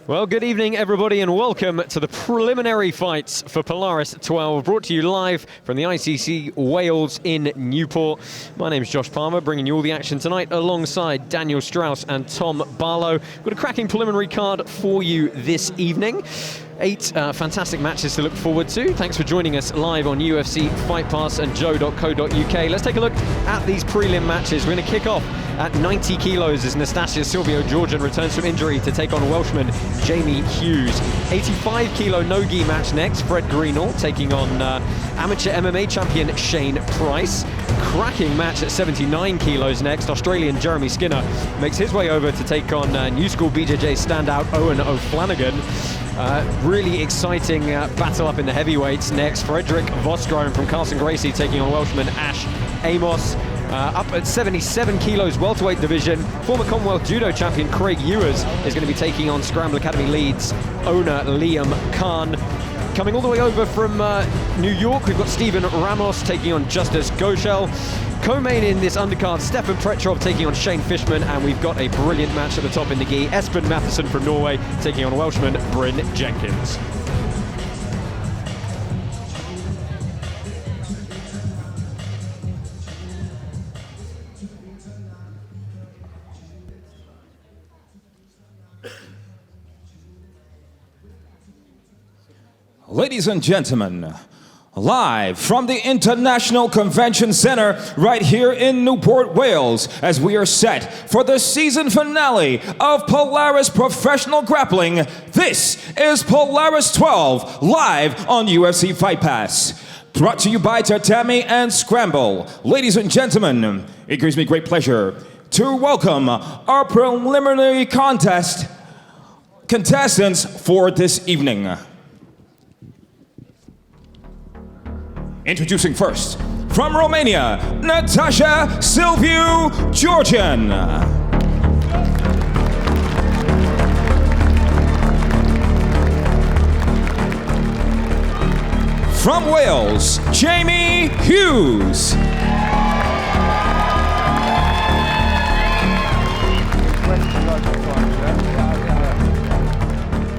Well, good evening, everybody, and welcome to the preliminary fights for Polaris 12, brought to you live from the ICC Wales in Newport. My name is Josh Palmer, bringing you all the action tonight alongside Daniel Strauss and Tom Barlow. We've got a cracking preliminary card for you this evening. 8 fantastic matches to look forward to. Thanks for joining us live on UFC Fight Pass and joe.co.uk. Let's take a look at these prelim matches. We're going to kick off at 90 kilos as Nastasa Silviu, Georgian, returns from injury to take on Welshman Jamie Hughes. 85 kilo NOGI match next. Fred Greenall taking on amateur MMA champion Shane Price. Cracking match at 79 kilos next. Australian Jeremy Skinner makes his way over to take on New School BJJ standout Eoghan O'Flanagan. Really exciting battle up in the heavyweights next. Frederic Vosgrone from Carson Gracie taking on Welshman Amos. Up at 77 kilos welterweight division, former Commonwealth Judo champion Craig Ewers is going to be taking on Scramble Academy Leeds owner Liam Cann. Coming all the way over from New York, we've got Stefan Ramos taking on Justus Goeschel. Co-main in this undercard, Stefan Petrov taking on Shane Fishman, and we've got a brilliant match at the top in the gi. Espen Mathiesen from Norway taking on Welshman Bryn Jenkins. Ladies and gentlemen, live from the International Convention Center right here in Newport, Wales, as we are set for the season finale of Polaris Professional Grappling, this is Polaris 12, live on UFC Fight Pass. Brought to you by Tatami and Scramble. Ladies and gentlemen, it gives me great pleasure to welcome our preliminary contestants for this evening. Introducing first, from Romania, Nastasa Silviu, Georgian. From Wales, Jamie Hughes.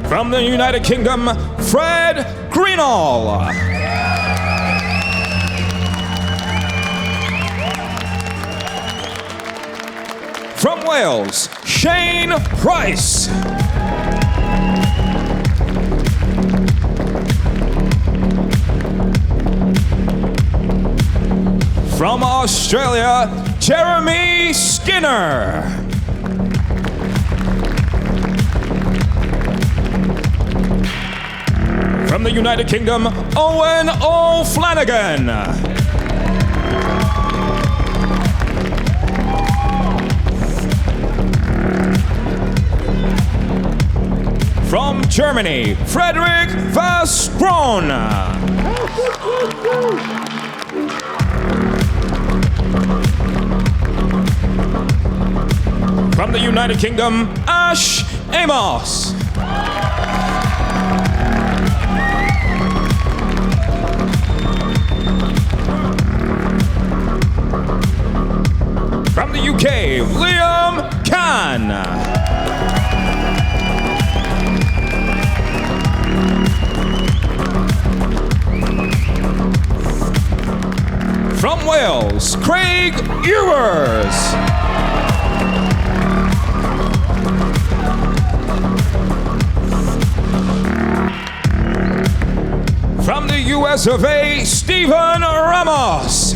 From the United Kingdom, Fred Greenall. From Wales, Shane Price. From Australia, Jeremy Skinner. From the United Kingdom, Eoghan O'Flanagan. From Germany, Frederic Vosgrone. From the United Kingdom, Amos. From the UK, Liam Cann. From Wales, Craig Ewers. From the US of A, Stefan Ramos.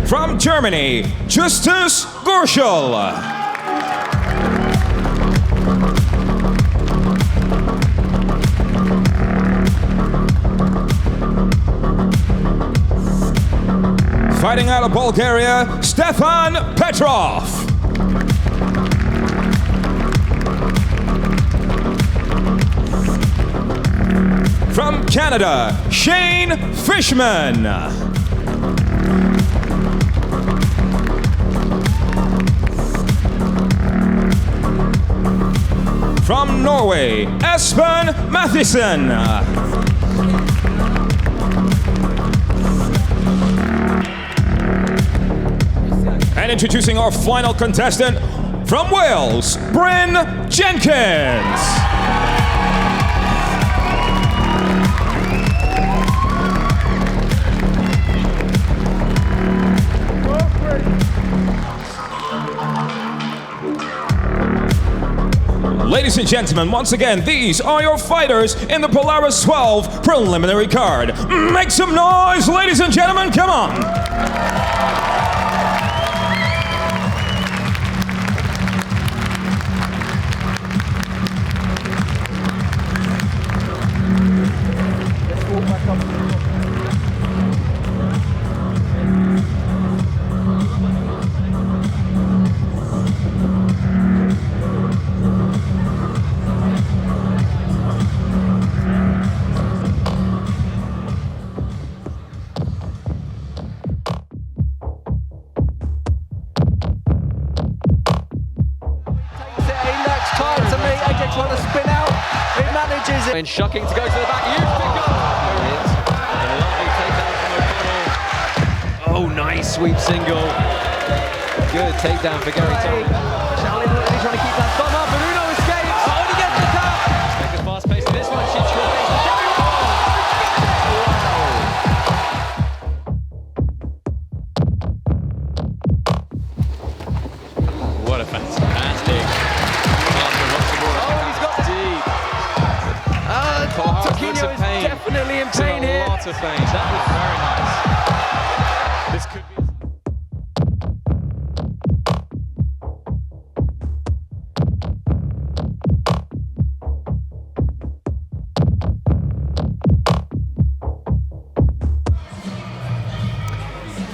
From Germany, Justus Goeschel. Fighting out of Bulgaria, Stefan Petrov. From Canada, Shane Fishman. From Norway, Espen Mathiesen. introducing our final contestant from Wales, Bryn Jenkins. Ladies and gentlemen, once again, these are your fighters in the Polaris 12 preliminary card. Make some noise, ladies and gentlemen, come on! And shocking to go to the back. Huge pick up. There it is. And a lovely takedown from O'Connell. Oh, nice sweep single. Good takedown for Gary Tom. Charlie really trying to keep that thumb up, but Uno escapes. Oh, and he gets the tap. Make a fast pace to this one. She tries. Wow. What a fantastic. Is definitely in pain here. A lot of pain. That was very nice. This could be.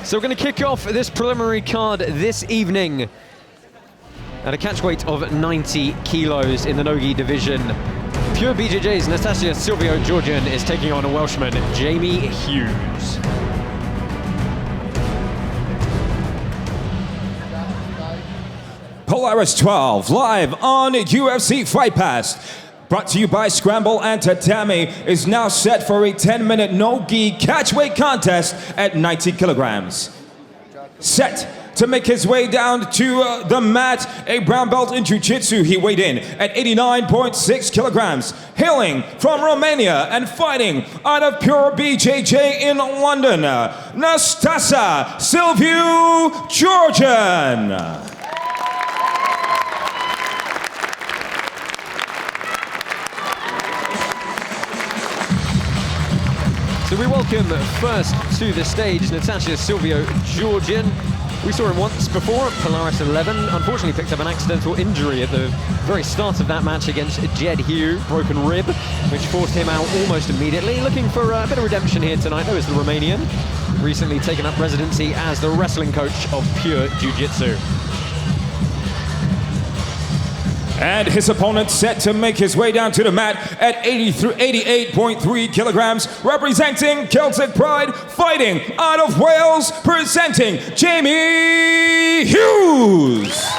So we're going to kick off this preliminary card this evening at a catch weight of 90 kilos in the NOGI division. Pure BJJ's Nastasa Silviu Georgian is taking on a Welshman, Jamie Hughes. Polaris 12, live on UFC Fight Pass. Brought to you by Scramble and Tatami, is now set for a 10-minute no-gi catchweight contest at 90 kilograms. Set to make his way down to the mat, a brown belt in jiu-jitsu. He weighed in at 89.6 kilograms, hailing from Romania and fighting out of Pure BJJ in London, Nastasa Silviu Georgian. So we welcome first to the stage Nastasa Silviu Georgian. We saw him once before at Polaris 11. Unfortunately picked up an accidental injury at the very start of that match against Jed Hugh, broken rib, which forced him out almost immediately. Looking for a bit of redemption here tonight, though, is the Romanian. Recently taken up residency as the wrestling coach of Pure Jiu-Jitsu. And his opponent set to make his way down to the mat at 88.3 kilograms, representing Celtic Pride, fighting out of Wales, presenting Jamie Hughes.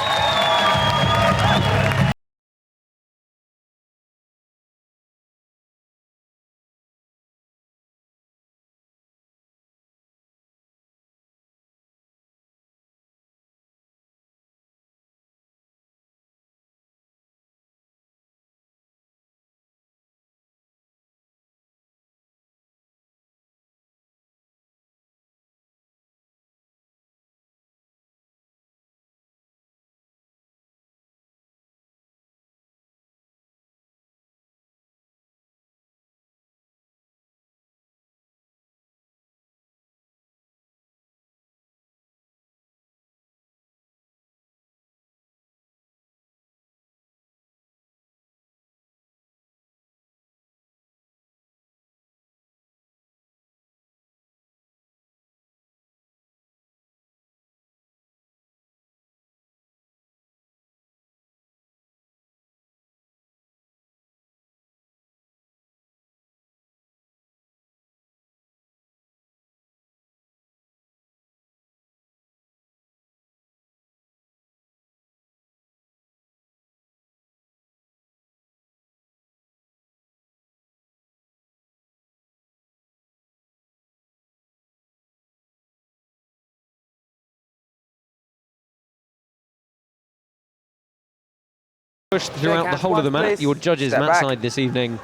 Pushed throughout the whole of the mat. Your judges mat side this evening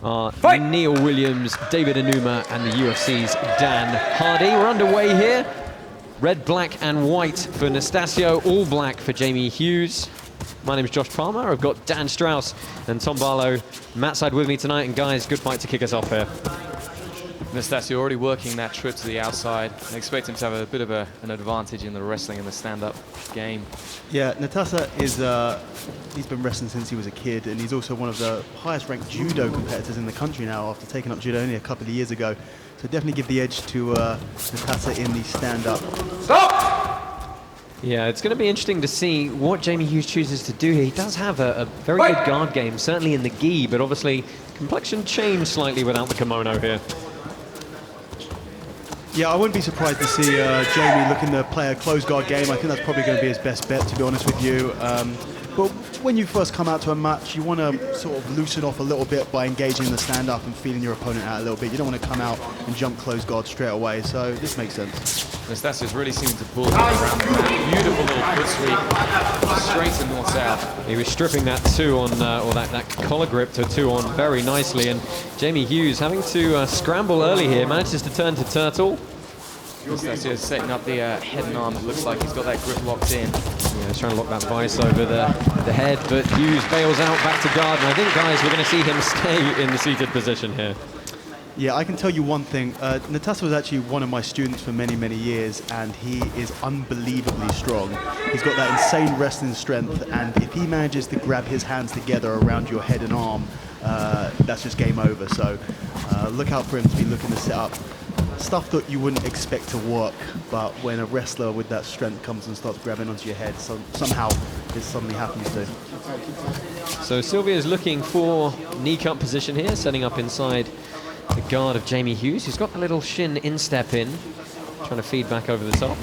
are Neil Williams, David Enuma, and the UFC's Dan Hardy. We're underway here. Red, black, and white for Nastasio, all black for Jamie Hughes. My name is Josh Palmer. I've got Dan Strauss and Tom Barlow mat side with me tonight. And guys, good fight to kick us off here. Nastasio already working that trip to the outside. I expect him to have a bit of an advantage in the wrestling and the stand-up game. Yeah, Nastasa is, he's been wrestling since he was a kid, and he's also one of the highest-ranked judo competitors in the country now after taking up judo only a couple of years ago. So definitely give the edge to Nastasa in the stand-up. Stop! Yeah, it's going to be interesting to see what Jamie Hughes chooses to do here. He does have a very good guard game, certainly in the gi, but obviously complexion changed slightly without the kimono here. Yeah, I wouldn't be surprised to see Jamie looking to play a closed guard game. I think that's probably going to be his best bet, to be honest with you. But when you first come out to a match, you want to sort of loosen off a little bit by engaging in the stand-up and feeling your opponent out a little bit. You don't want to come out and jump closed guard straight away, so this makes sense. Nastasio's really seeming to pull around the mat. Beautiful little foot sweep, straight to north-south. He was stripping that two on, or that collar grip to two on very nicely, and Jamie Hughes having to scramble early here, manages to turn to turtle. Nastasio's setting up the head and arm. It looks like he's got that grip locked in. Yeah, he's trying to lock that vice over the head, but Hughes bails out back to guard, and I think, guys, we're going to see him stay in the seated position here. Yeah, I can tell you one thing. Nastasa was actually one of my students for many, many years, and he is unbelievably strong. He's got that insane wrestling strength, and if he manages to grab his hands together around your head and arm, that's just game over. So look out for him to be looking to set up stuff that you wouldn't expect to work, but when a wrestler with that strength comes and starts grabbing onto your head, so somehow this suddenly happens to. So Silviu is looking for knee cut position here, setting up inside the guard of Jamie Hughes, who's got a little shin instep in, trying to feed back over the top.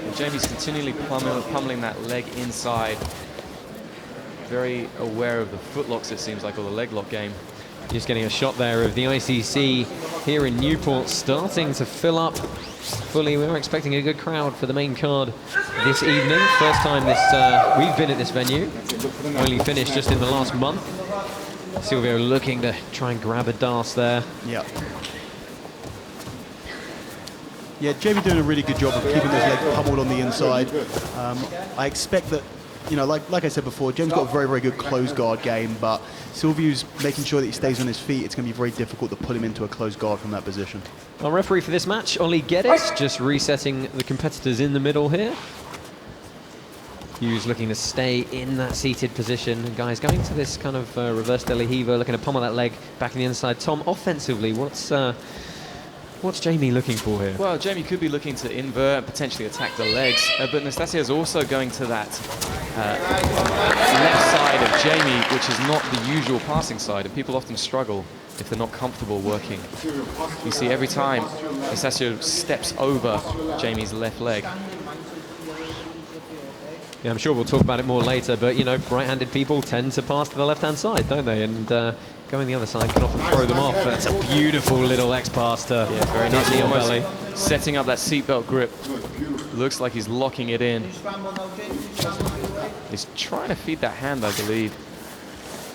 And Jamie's continually pummeling that leg inside. Very aware of the footlocks, it seems like, or the leg lock game. Just getting a shot there of the ICC here in Newport, starting to fill up fully. We were expecting a good crowd for the main card this evening. First time we've been at this venue. Only finished just in the last month. Silviu looking to try and grab a dance there. Yeah. Yeah, Jamie doing a really good job of keeping those legs pummeled on the inside. I expect that, you know, like I said before, Jamie's got a very, very good closed guard game, but Silviu's making sure that he stays on his feet. It's going to be very difficult to put him into a closed guard from that position. Our referee for this match, Ollie Geddes, just resetting the competitors in the middle here. Hughes looking to stay in that seated position. And guys, going to this kind of reverse delihiva, looking to pummel that leg back in the inside. Tom, offensively, what's Jamie looking for here? Well, Jamie could be looking to invert and potentially attack the legs, but Nastasio is also going to that left side of Jamie, which is not the usual passing side, and people often struggle if they're not comfortable working. You see every time Nastasio steps over Jamie's left leg. Yeah, I'm sure we'll talk about it more later, but, you know, right-handed people tend to pass to the left-hand side, don't they? And going the other side can often throw them off. That's a beautiful little X-pass to very nicely, almost belly. Setting up that seatbelt grip. Looks like he's locking it in. He's trying to feed that hand, I believe.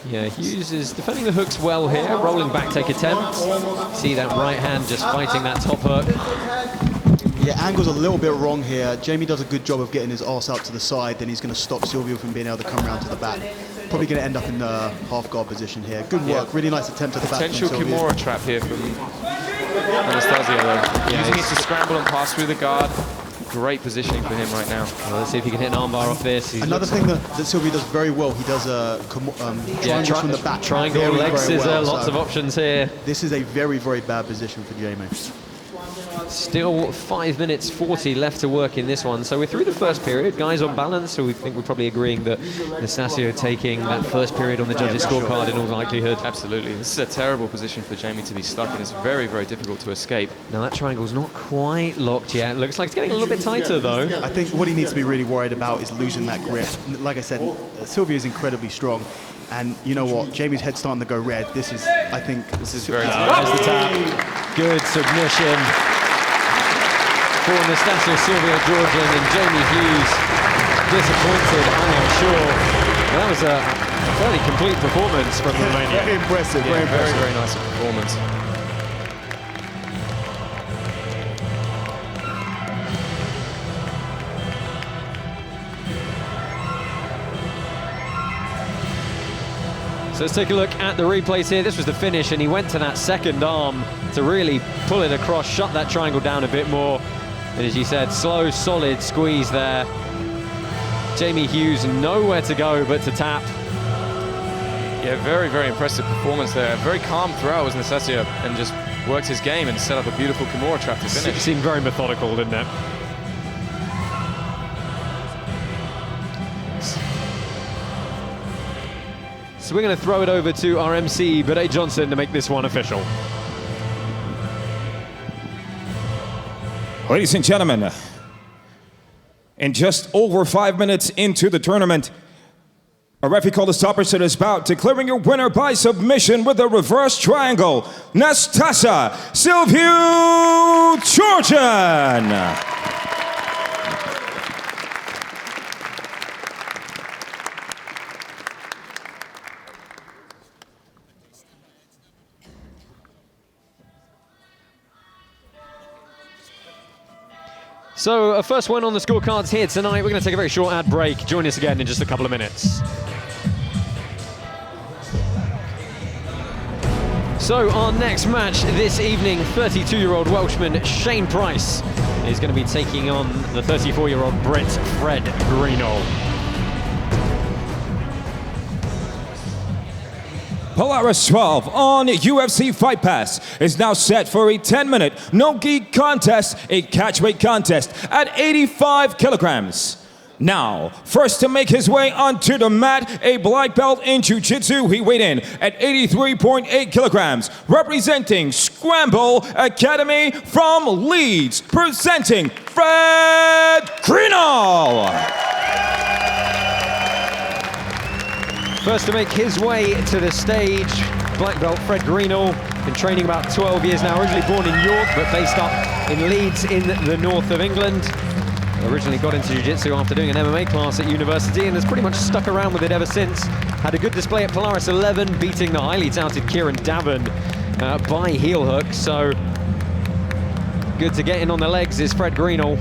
Yeah, Hughes is defending the hooks well here. Rolling back take attempt. See that right hand just fighting that top hook. Yeah, angle's a little bit wrong here. Jamie does a good job of getting his arse out to the side, then he's going to stop Silviu from being able to come around to the back. Probably going to end up in the half guard position here. Good work, really nice attempt at the back. Potential Kimura trap here from Nastasio, though. Using it to scramble and pass through the guard. Great positioning for him right now. Well, let's see if he can hit an armbar off this. Another thing that Silviu does very well, he does triangles from the back. Triangle, leg scissor, well, lots of options here. This is a very, very bad position for Jamie. Still 5 minutes 40 left to work in this one. So we're through the first period. Guys on balance, so we think we're probably agreeing that Nastasio taking that first period on the judges' scorecard in all likelihood. Absolutely. This is a terrible position for Jamie to be stuck in. It's very, very difficult to escape. Now that triangle's not quite locked yet. Looks like it's getting a little bit tighter though. I think what he needs to be really worried about is losing that grip. Like I said, Silviu is incredibly strong. And you know what? Jamie's head's starting to go red. This is, I think... This is very There's the tap. Good submission for Nastasa, Silviu, Georgian, and Jamie Hughes. disappointed, I am sure. That was a fairly complete performance from Romania. Very impressive, Yeah, very impressive. very nice performance. So let's take a look at the replays here. This was the finish, and he went to that second arm to really pull it across, shut that triangle down a bit more. And as you said, slow, solid squeeze there. Jamie Hughes nowhere to go but to tap. Yeah, very impressive performance there. Very calm throughout was Nastasa, and just worked his game and set up a beautiful Kimura trap to It finish. seemed very methodical, didn't it? So we're going to throw it over to our MC, Bede Johnson, to make this one official. Ladies and gentlemen, in just over 5 minutes into the tournament, a referee called a stoppage to this bout, declaring your winner by submission with a reverse triangle, Nastasa, Silviu, Georgian. So a first one on the scorecards here tonight. We're going to take a very short ad break. Join us again in just a couple of minutes. So our next match this evening, 32-year-old Welshman Shane Price is going to be taking on the 34-year-old Brit Fred Greenall. Polaris 12 on UFC Fight Pass is now set for a 10-minute NOGI contest, a catchweight contest at 85 kilograms. Now, first to make his way onto the mat, a black belt in Jiu-Jitsu. He weighed in at 83.8 kilograms, representing Scramble Academy from Leeds, presenting Fred Greenall. First to make his way to the stage, black belt Fred Greenall. Been training about 12 years now, originally born in York, but based up in Leeds in the north of England. Originally got into Jiu-Jitsu after doing an MMA class at university and has pretty much stuck around with it ever since. Had a good display at Polaris 11, beating the highly touted Kieran Davin by heel hook. So good to get in on the legs is Fred Greenall.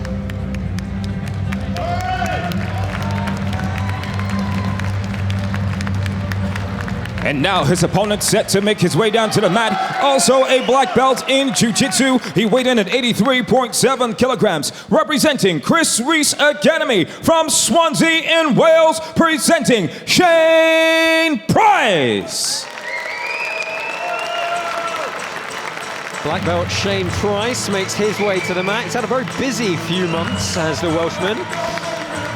And now his opponent set to make his way down to the mat. Also a black belt in Jiu-Jitsu. He weighed in at 83.7 kilograms, representing Chris Reese Academy from Swansea in Wales, presenting Shane Price. Black belt Shane Price makes his way to the mat. He's had a very busy few months as the Welshman.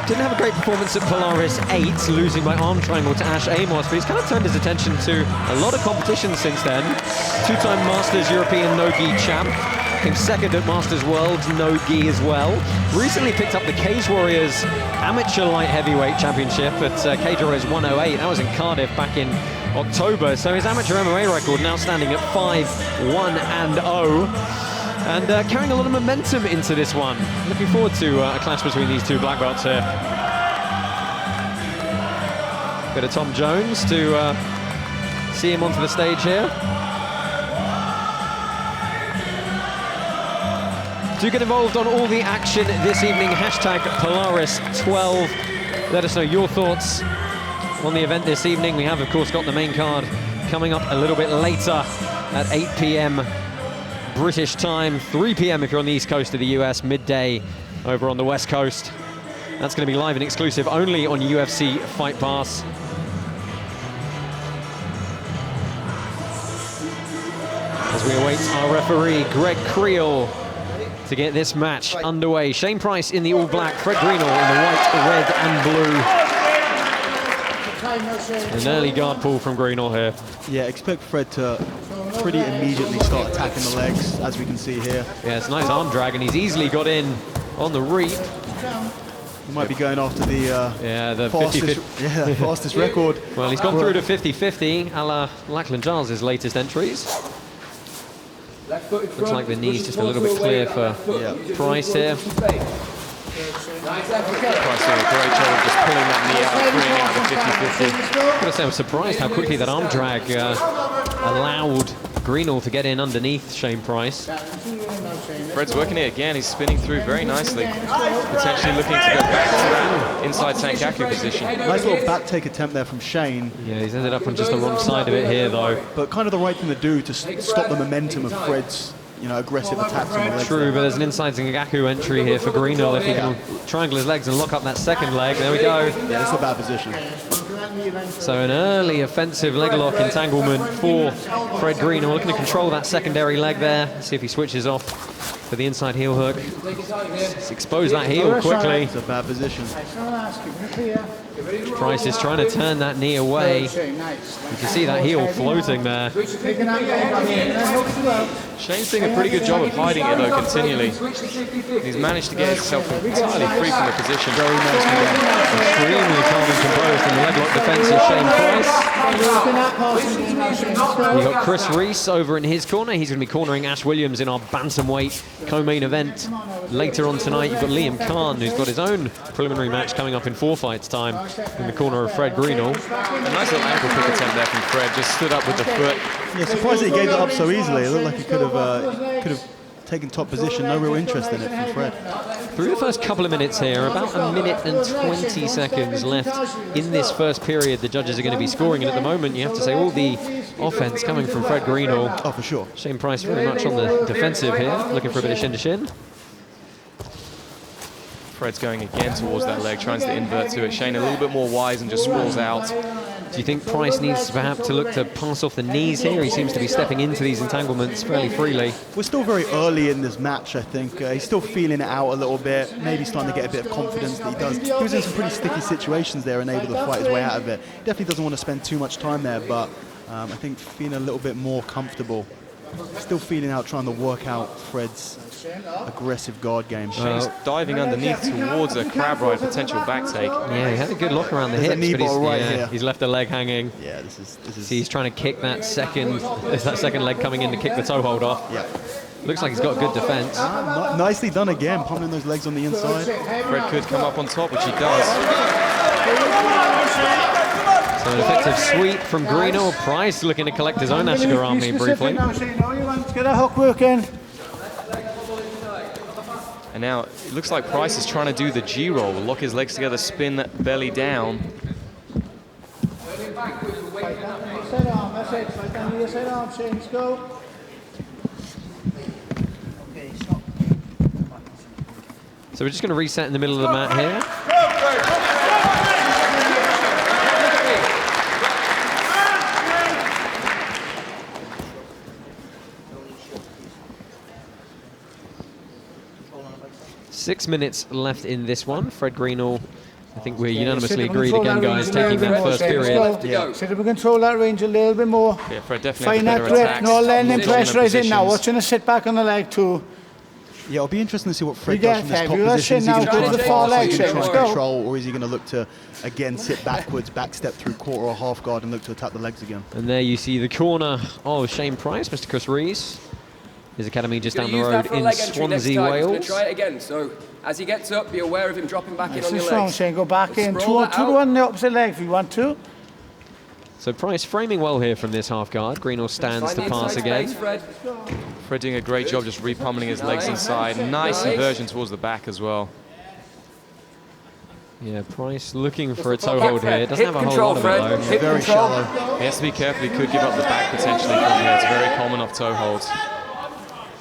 Didn't have a great performance at Polaris 8, losing by arm triangle to Amos, but he's kind of turned his attention to a lot of competition since then. Two-time Masters European NOGI champ, came second at Masters World NOGI as well. Recently picked up the Cage Warriors Amateur Light Heavyweight Championship at Cage Warriors 108. That was in Cardiff back in October. So his amateur MMA record now standing at 5-1-0. And carrying a lot of momentum into this one. Looking forward to a clash between these two black belts here. Bit of Tom Jones to see him onto the stage here. Do get involved on all the action this evening. Hashtag Polaris12. Let us know your thoughts on the event this evening. We have, of course, got the main card coming up a little bit later at 8 p.m. British time, 3 p.m. if you're on the east coast of the US, midday over on the west coast. That's going to be live and exclusive only on UFC Fight Pass. As we await our referee, Greg Creel, to get this match underway. Shane Price in the all-black, Fred Greenall in the white, red and blue. An early guard pull from Greenall here. Yeah, expect Fred to pretty immediately start attacking the legs, as we can see here. Yeah, it's a nice arm drag, and he's easily got in on the reap. He might be going after the the fastest, 50-50. fastest record. Well, he's gone through to 50-50, a la Lachlan Giles' latest entries. Looks like the knee's just a little bit clear for Price here. Price doing a great job of just pulling that knee out, bringing out the 50-50. I've got to say, I was surprised how quickly that arm drag allowed Greenall to get in underneath Shane Price. Fred's working it again. He's spinning through very nicely. Potentially looking to go back to that inside Sankaku position. Nice little back take attempt there from Shane. Yeah, he's ended up on just the wrong side of it here, though. But kind of the right thing to do to stop the momentum of Fred's, you know, aggressive attacks on the legs. True, but there's an inside Sankaku entry here for Greenall. If he can triangle his legs and lock up that second leg, there we go. Yeah, that's a bad position. So an early offensive leg lock entanglement for Fred Greenall, looking to control that secondary leg there. See if he switches off for the inside heel hook. Let's expose that heel quickly. It's a bad position. Price is trying to turn that knee away. You can see that heel floating there. Shane's doing a pretty good job of hiding it though continually. He's managed to get himself entirely free from the position. Very nicely done. Extremely calm and composed in the leg lock defense of Shane Price. You've got Chris Reese over in his corner. He's going to be cornering Ash Williams in our bantamweight co-main event. Later on tonight, you've got Liam Cann, who's got his own preliminary match coming up in 4 fights time in the corner of Fred Greenall. A nice little ankle kick attempt there from Fred. Just stood up with the foot. Yeah, surprised that he gave that up so easily. It looked like he could have taken top position. No real interest in it from Fred. Through the first couple of minutes here, about a minute and 20 seconds left in this first period. The judges are going to be scoring, and at the moment, you have to say all the offense coming from Fred Greenall. Oh, for sure. Shane Price very much on the defensive here, looking for a bit of shin to shin. Fred's going again towards that leg, trying to invert to it. Shane a little bit more wise and just sprawls out. Do you think Price needs perhaps to look to pass off the knees here? He seems to be stepping into these entanglements fairly freely. We're still very early in this match, I think. He's still feeling it out a little bit, maybe starting to get a bit of confidence that he does. He was in some pretty sticky situations there and able to fight his way out of it. Definitely doesn't want to spend too much time there, but I think feeling a little bit more comfortable. Still feeling out, trying to work out Fred's aggressive guard game. Shane's diving underneath towards a crab ride potential back take. Yeah, he had a good look around the hips, but he's left the leg hanging. Yeah, this is. See, he's trying to kick that second. There's that second leg coming in to kick the toe hold off. Yeah. Looks like he's got good defense. Nicely done again, pummeling those legs on the inside. Fred could come up on top, which he does. So an effective sweep from Greenall. Price looking to collect his own Ashigarami briefly. Get a hook working. And now it looks like Price is trying to do the G-roll, lock his legs together, spin that belly down. So we're just going to reset in the middle of the mat here. 6 minutes left in this one. Fred Greenall, I think we're unanimously agreed again, guys, taking that first period. Yeah. So we control that range a little bit more. Yeah, Fred definitely find that grip, no letting him pressurize it now. Watching a sit back on the leg too. Yeah, it'll be interesting to see what Fred does from this top position. Is he now, going to try let's and go. control, or is he going to look to, again, sit backwards, back step through quarter or half guard and look to attack the legs again? And there you see the corner of Shane Price, Mr. Chris Reese. His academy just down the road in Swansea, Wales. Try it again. So as he gets up, be aware of him dropping back in on your legs. Shane, go back in. 2 on the opposite leg if you want to. So Price framing well here from this half guard. Greenall stands to pass again. Fred doing a great job just repummeling his legs inside. Nice inversion towards the back as well. Yeah, Price looking for a toe hold here. Doesn't have a whole lot of it though. Very shallow. He has to be careful. He could give up the back potentially from here. It's very common off toe holds.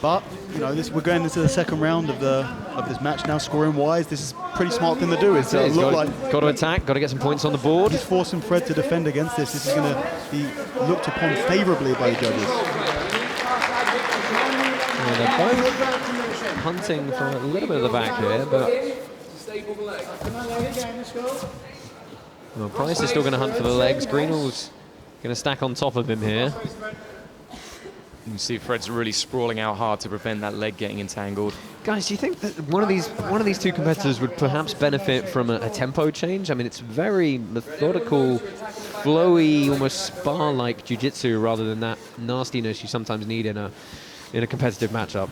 But you know, we're going into the second round of this match now. Scoring wise, this is a pretty smart thing to do. It's got to attack, got to get some points on the board. He's forcing Fred to defend against this. This is going to be looked upon favourably by the judges. Yeah, they're both hunting for a little bit of the back here, but well, Price is still going to hunt for the legs. Greenall's going to stack on top of him here. You see Fred's really sprawling out hard to prevent that leg getting entangled. Guys, do you think that one of these two competitors would perhaps benefit from a tempo change? I mean, it's very methodical, flowy, almost spar-like jiu-jitsu rather than that nastiness you sometimes need in a competitive matchup.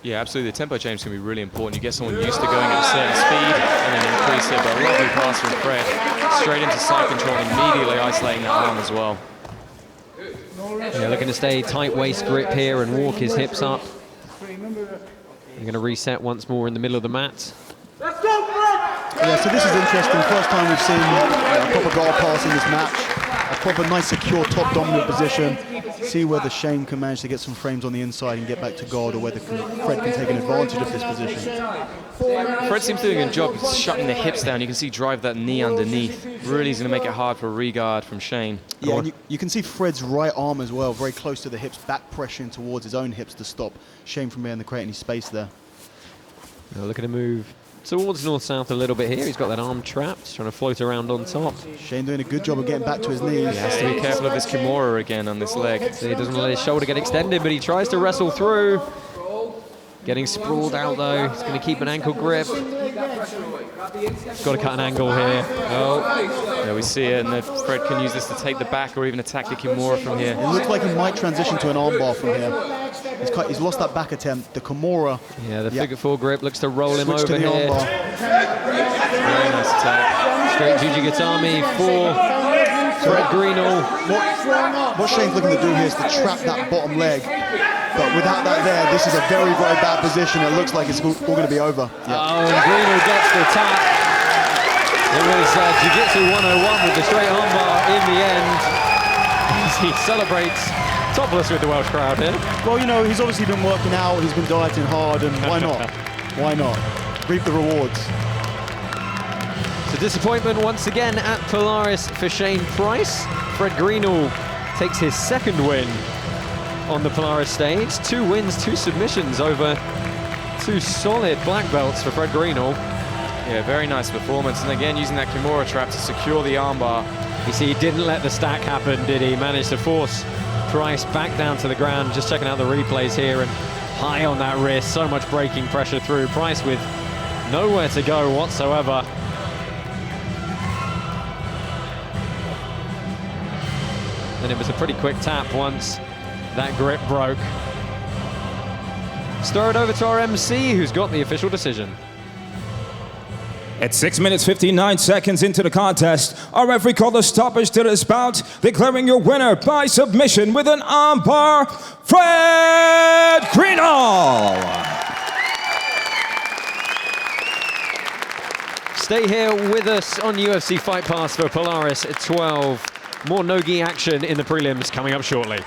Yeah, absolutely. The tempo change can be really important. You get someone used to going at a certain speed and then increase it. But a lovely pass from Fred. Straight into side control, immediately isolating that arm as well. Yeah, looking to stay tight waist grip here and walk his hips up. They're going to reset once more in the middle of the mat. Yeah, so this is interesting. First time we've seen a proper guard pass in this match. A proper nice, secure, top dominant position. See whether Shane can manage to get some frames on the inside and get back to guard, or whether Fred can take an advantage of this position. Fred seems to do a good job of shutting the hips down. You can see drive that knee underneath. Really is going to make it hard for a regard from Shane. Yeah, and you can see Fred's right arm as well, very close to the hips, back pressuring towards his own hips to stop Shane from being able to create any space there. Now look at him move towards north-south a little bit here. He's got that arm trapped, trying to float around on top. Shane doing a good job of getting back to his knees. He has to be careful of this Kimura again on this leg. So he doesn't let his shoulder get extended, but he tries to wrestle through. Getting sprawled out though. He's going to keep an ankle grip. Got to cut an angle here. Oh. Yeah, we see it, and then Fred can use this to take the back or even attack the Kimura from here. It looks like he might transition to an armbar from here. He's lost that back attempt. The Kimura. Yeah, the figure four grip looks to roll him Switch over to the here. armbar. Very nice attack. Straight Jujigatami for Fred Greenall. What Shane's looking to do here is to trap that bottom leg. But without that there, this is a very, very bad position. It looks like it's all going to be over. Yeah. Oh, and Greenall gets the tap. It was Jiu-Jitsu 101 with the straight armbar in the end. He celebrates topless with the Welsh crowd here. Well, you know, he's obviously been working out. He's been dieting hard, and why not? Why not? Reap the rewards. So disappointment once again at Polaris for Shane Price. Fred Greenall takes his second win on the Polaris stage. 2 wins, 2 submissions over 2 solid black belts for Fred Greenall. Yeah, very nice performance. And again, using that Kimura trap to secure the armbar. You see, he didn't let the stack happen, did he? Managed to force Price back down to the ground. Just checking out the replays here, and high on that wrist. So much braking pressure through. Price with nowhere to go whatsoever. And it was a pretty quick tap once that grip broke. Stir it over to our MC, who's got the official decision. At 6 minutes 59 seconds into the contest, our referee called a stoppage to this bout, declaring your winner by submission with an armbar, Fred Greenall. Stay here with us on UFC Fight Pass for Polaris 12. More no-gi action in the prelims coming up shortly.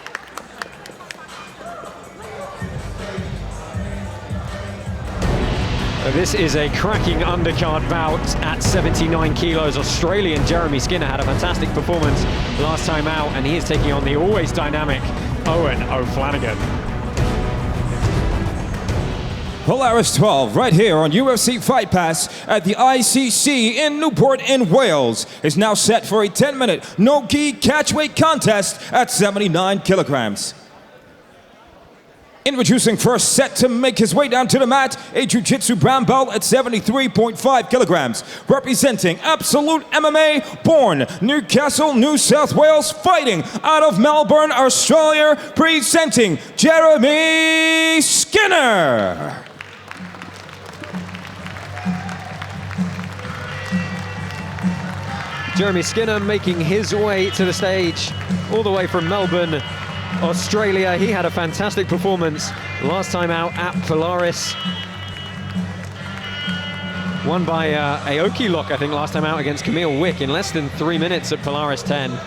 This is a cracking undercard bout at 79 kilos. Australian Jeremy Skinner had a fantastic performance last time out, and he is taking on the always dynamic Eoghan O'Flanagan. Polaris 12, right here on UFC Fight Pass at the ICC in Newport in Wales, is now set for a 10-minute no-gi catchweight contest at 79 kilograms. Introducing first, set to make his way down to the mat, a Jiu-Jitsu brown belt at 73.5 kilograms. Representing Absolute MMA, born Newcastle, New South Wales, fighting out of Melbourne, Australia, presenting Jeremy Skinner. Jeremy Skinner making his way to the stage all the way from Melbourne, Australia. He had a fantastic performance last time out at Polaris. Won by Aoki lock, I think, last time out against Camille Wick in less than 3 minutes at Polaris 10.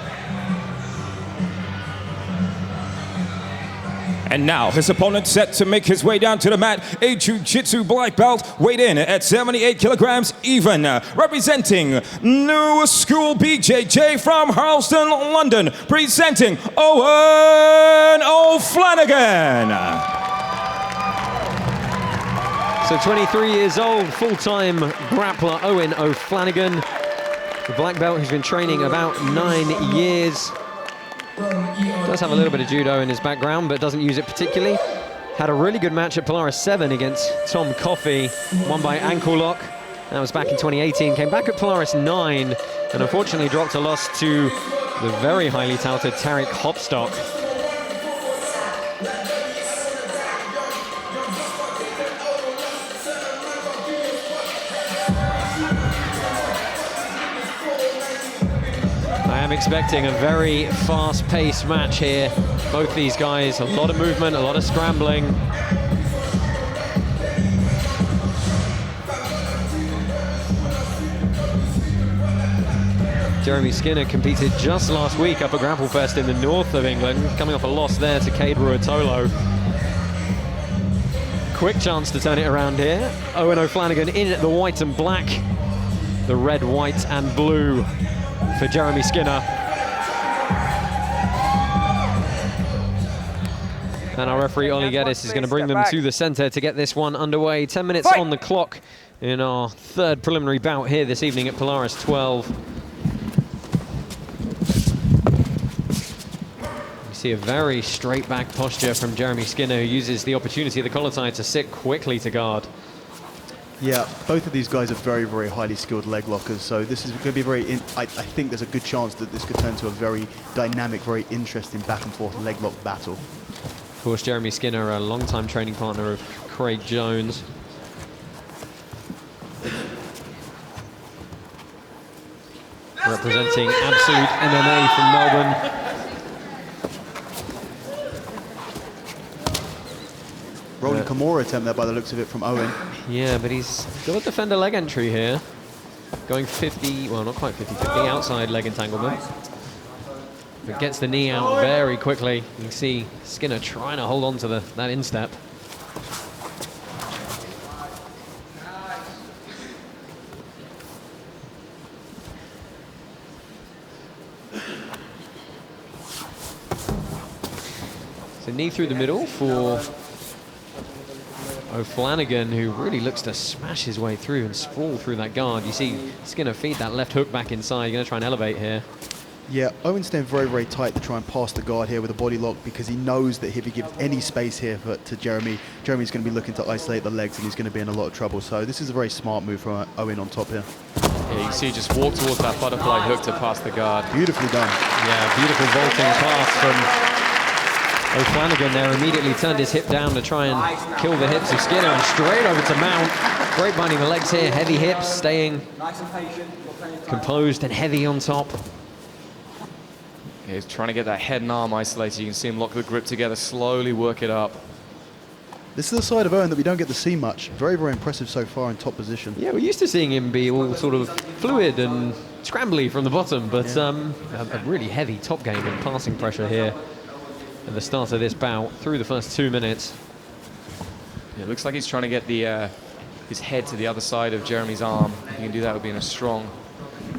And now his opponent set to make his way down to the mat, a Jiu-Jitsu black belt, weighed in at 78 kilograms even, representing New School BJJ from Harleston, London, presenting Eoghan O'Flanagan. So 23 years old, full-time grappler Eoghan O'Flanagan, the black belt who's been training about 9 years. Does have a little bit of judo in his background, but doesn't use it particularly. Had a really good match at Polaris 7 against Tom Coffey, won by ankle lock. That was back in 2018. Came back at Polaris 9, and unfortunately dropped a loss to the very highly touted Tarek Hopstock. I'm expecting a very fast-paced match here. Both these guys, a lot of movement, a lot of scrambling. Jeremy Skinner competed just last week up at Grapplefest in the north of England, coming off a loss there to Cade Ruotolo. Quick chance to turn it around here. Owen O'Flanagan in at the white and black. The red, white and blue for Jeremy Skinner. And our referee, Ollie Geddes, is going to bring them to the centre to get this one underway. 10 minutes on the clock in our third preliminary bout here this evening at Polaris 12. See a very straight back posture from Jeremy Skinner, who uses the opportunity of the collar tie to sit quickly to guard. Yeah, both of these guys are very, very highly skilled leg lockers, so this is going to be very, I think there's a good chance that this could turn to a very dynamic, very interesting back and forth leg lock battle. Of course, Jeremy Skinner, a long-time training partner of Craig Jones. Representing Absolute MMA from Melbourne. Rolling Kimura attempt there by the looks of it from Owen. Yeah, but he's got a defender leg entry here. Going 50, well, not quite 50-50, outside leg entanglement. But gets the knee out very quickly. You can see Skinner trying to hold on to that instep. So knee through the middle for O'Flanagan, who really looks to smash his way through and sprawl through that guard. You see Skinner feed that left hook back inside. You're going to try and elevate here. Yeah, Owen's staying very, very tight to try and pass the guard here with a body lock, because he knows that if he gives any space here to Jeremy, Jeremy's going to be looking to isolate the legs and he's going to be in a lot of trouble. So this is a very smart move from Owen on top here. Yeah, you can see just walk towards that butterfly hook to pass the guard. Beautifully done. Yeah, beautiful vaulting pass from O'Flanagan there. Immediately turned his hip down to try and kill the hips of Skinner, and straight over to mount. Great binding the legs here, heavy hips, staying composed and heavy on top. Yeah, he's trying to get that head and arm isolated. You can see him lock the grip together, slowly work it up. This is the side of Owen that we don't get to see much. Very, very impressive so far in top position. Yeah, we're used to seeing him be all sort of fluid and scrambly from the bottom, but a really heavy top game and passing pressure here at the start of this bout through the first 2 minutes. Yeah, it looks like he's trying to get his head to the other side of Jeremy's arm. If he can do that, we'll be in a strong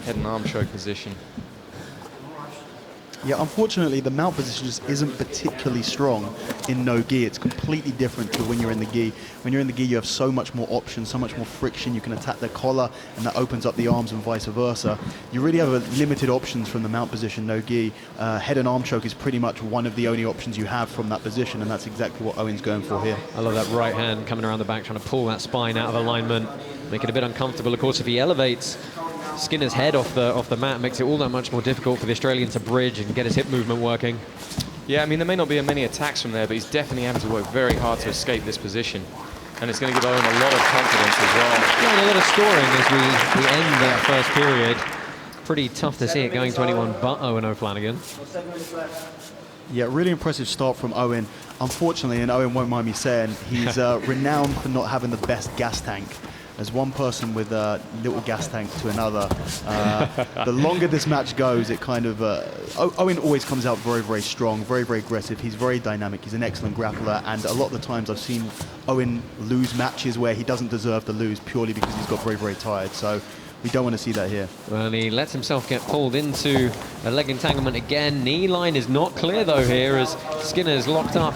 head and arm choke position. Yeah, unfortunately, the mount position just isn't particularly strong in no gi. It's completely different to when you're in the gi. When you're in the gi, you have so much more options, so much more friction. You can attack the collar, and that opens up the arms and vice versa. You really have a limited options from the mount position, no gi. Head and arm choke is pretty much one of the only options you have from that position, and that's exactly what Owen's going for here. I love that right hand coming around the back, trying to pull that spine out of alignment, make it a bit uncomfortable. Of course, if he elevates Skinner's head off the mat, makes it all that much more difficult for the Australian to bridge and get his hip movement working. Yeah, I mean, there may not be many attacks from there, but he's definitely having to work very hard to escape this position. And it's going to give Owen a lot of confidence as well. Yeah, and a lot of scoring as we end that first period. Pretty tough to see it going to anyone but Owen O'Flanagan. Yeah, really impressive start from Owen. Unfortunately, and Owen won't mind me saying, he's renowned for not having the best gas tank. As one person with a little gas tank to another, the longer this match goes, it kind of... Owen always comes out very, very strong, very, very aggressive. He's very dynamic. He's an excellent grappler, and a lot of the times I've seen Owen lose matches where he doesn't deserve to lose purely because he's got very, very tired. So we don't want to see that here. Well, he lets himself get pulled into a leg entanglement again. Knee line is not clear, though, here, as Skinner's locked up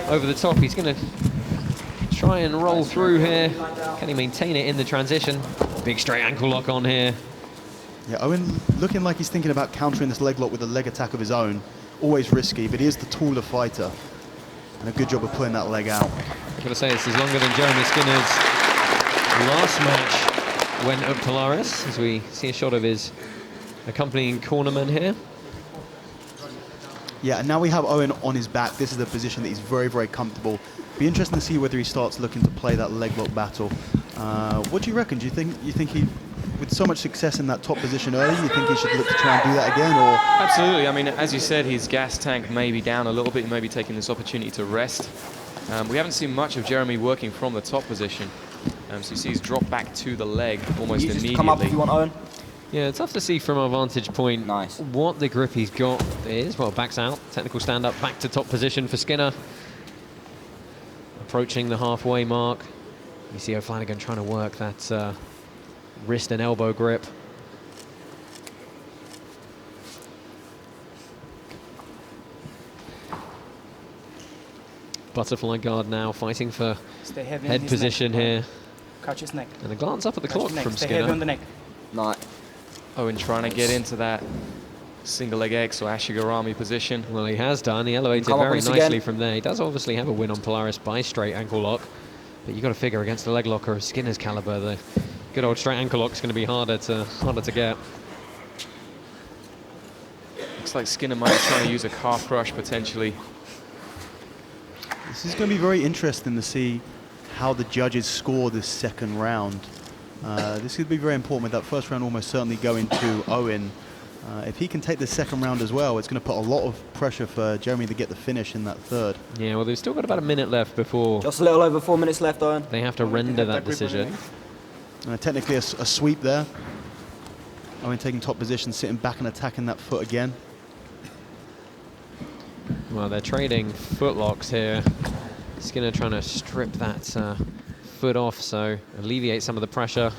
over the top. He's going to try and roll through here. Can he maintain it in the transition? Big straight ankle lock on here. Yeah, Owen looking like he's thinking about countering this leg lock with a leg attack of his own. Always risky, but he is the taller fighter. And a good job of pulling that leg out. I've got to say, this is longer than Jeremy Skinner's last match when at Polaris, as we see a shot of his accompanying cornerman here. Yeah, and now we have Owen on his back. This is a position that he's very, very comfortable. Be interesting to see whether he starts looking to play that leg lock battle. What do you reckon? Do you think he, with so much success in that top position early, you think he should look to try and do that again, or? Absolutely. I mean, as you said, his gas tank may be down a little bit. He may be taking this opportunity to rest. We haven't seen much of Jeremy working from the top position. So you see he's dropped back to the leg almost immediately. Come up if you want, Owen. Yeah, it's tough to see from our vantage point what the grip he's got is. Well, backs out, technical stand-up, back to top position for Skinner. Approaching the halfway mark. You see O'Flanagan trying to work that wrist and elbow grip. Butterfly guard now, fighting for head position here. Catch his neck. And a glance up at the clock from Stay Skinner. heavy on the neck. Nice. Owen trying to get into that single leg X or Ashigarami position. Well, he has done. He elevated very nicely from there. He does obviously have a win on Polaris by straight ankle lock, but you've got to figure against the leg locker of Skinner's caliber, the good old straight ankle lock is going to be harder to get. Looks like Skinner might be trying to use a calf crush potentially. This is going to be very interesting to see how the judges score this second round. This could be very important with that first round almost certainly going to Owen. If he can take the second round as well, it's going to put a lot of pressure for Jeremy to get the finish in that third. Yeah, well, they've still got about a minute left before... Just a little over 4 minutes left, Owen. They have to render that decision. Technically a sweep there. Owen taking top position, sitting back and attacking that foot again. Well, they're trading footlocks here. Skinner trying to strip that foot off, so alleviate some of the pressure.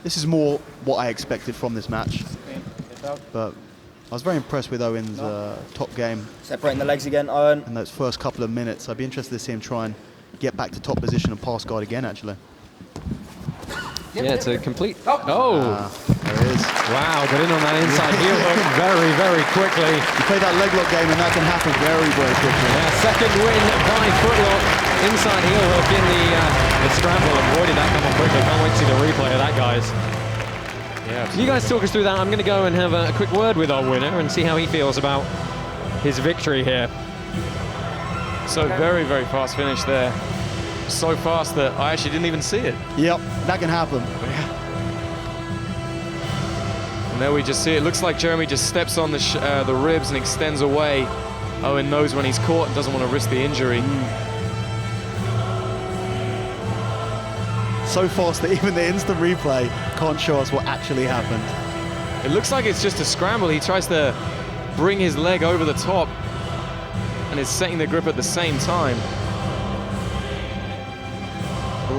This is more what I expected from this match. But I was very impressed with Owen's top game. Separating the legs again, Owen. In those first couple of minutes. I'd be interested to see him try and get back to top position and pass guard again, actually. Yeah, it's a complete... There it is. Wow, got in on that inside heel hook very, very quickly. You play that leg lock game and that can happen very, very quickly. Yeah, second win by footlock. Inside heel hook in the scramble. Avoided that come on quickly. Can't wait to see the replay of that, guys. Yeah, You guys talk us through that. I'm going to go and have a quick word with our winner and see how he feels about his victory here. So very, very fast finish there. So fast that I actually didn't even see it. Yep, that can happen. And there we just see it. Looks like Jeremy just steps on the ribs and extends away. Owen knows when he's caught and doesn't want to risk the injury. So fast that even the instant replay can't show us what actually happened. It looks like it's just a scramble. He tries to bring his leg over the top and is setting the grip at the same time.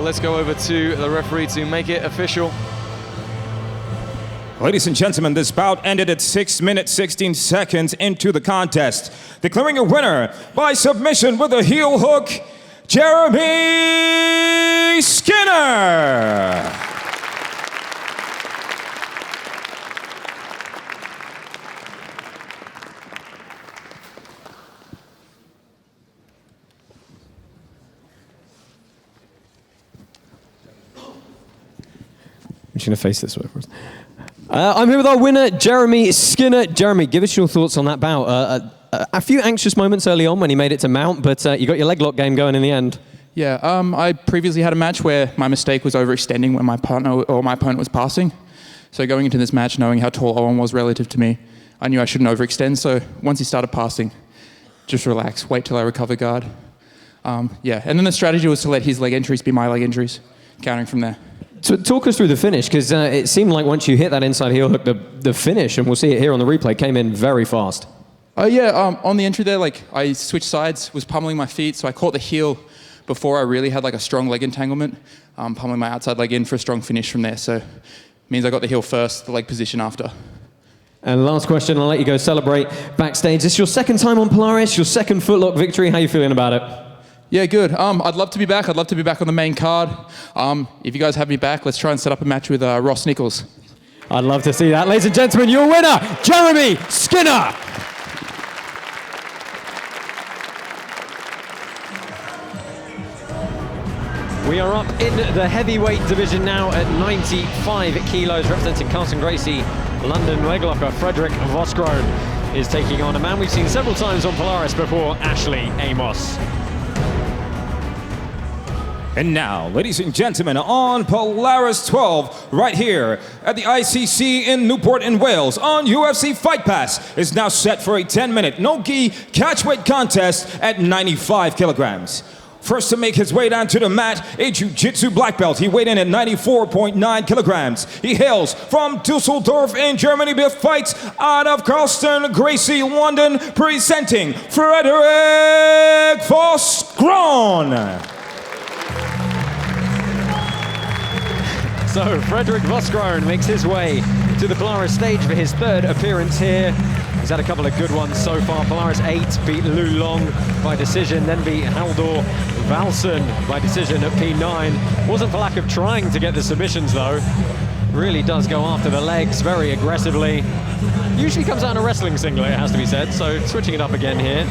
Let's go over to the referee to make it official. Ladies and gentlemen, this bout ended at 6 minutes, 16 seconds into the contest. Declaring a winner by submission with a heel hook, Jeremy Skinner. I'm just going to face this way first. I'm here with our winner, Jeremy Skinner. Jeremy, give us your thoughts on that bout. A few anxious moments early on when he made it to mount, but you got your leg lock game going in the end. Yeah, I previously had a match where my mistake was overextending when my partner or my opponent was passing. So going into this match, knowing how tall Owen was relative to me, I knew I shouldn't overextend. So once he started passing, just relax, wait till I recover guard. Yeah, and then the strategy was to let his leg entries be my leg entries, countering from there. So talk us through the finish, because it seemed like once you hit that inside heel hook, the finish, and we'll see it here on the replay, came in very fast. Yeah, on the entry there, like I switched sides, was pummeling my feet, so I caught the heel before I really had like a strong leg entanglement, pummeling my outside leg in for a strong finish from there. So it means I got the heel first, the leg position after. And last question, I'll let you go celebrate backstage. This is your second time on Polaris, your second footlock victory. How are you feeling about it? Yeah, good. I'd love to be back. I'd love to be back on the main card. If you guys have me back, let's try and set up a match with Ross Nichols. I'd love to see that. Ladies and gentlemen, your winner, Jeremy Skinner. We are up in the heavyweight division now at 95 kilos, representing Carlton Gracie, London leg locker Frederic Vosgrone is taking on a man we've seen several times on Polaris before, Ashley Amos. And now, ladies and gentlemen, on Polaris 12, right here at the ICC in Newport in Wales, on UFC Fight Pass, is now set for a 10-minute NOGI catchweight contest at 95 kilograms. First to make his way down to the mat, a jiu-jitsu black belt. He weighed in at 94.9 kilograms. He hails from Dusseldorf in Germany, but fights out of Carlston, Gracie, London, presenting Frederic Vosgrone. So Frederic Vosgrone makes his way to the Polaris stage for his third appearance here. He's had a couple of good ones so far. Polaris 8 beat Lu Long by decision, then beat Haldor Valsen by decision at P9. Wasn't for lack of trying to get the submissions though. Really does go after the legs very aggressively. Usually comes out in a wrestling singlet, it has to be said, so switching it up again here.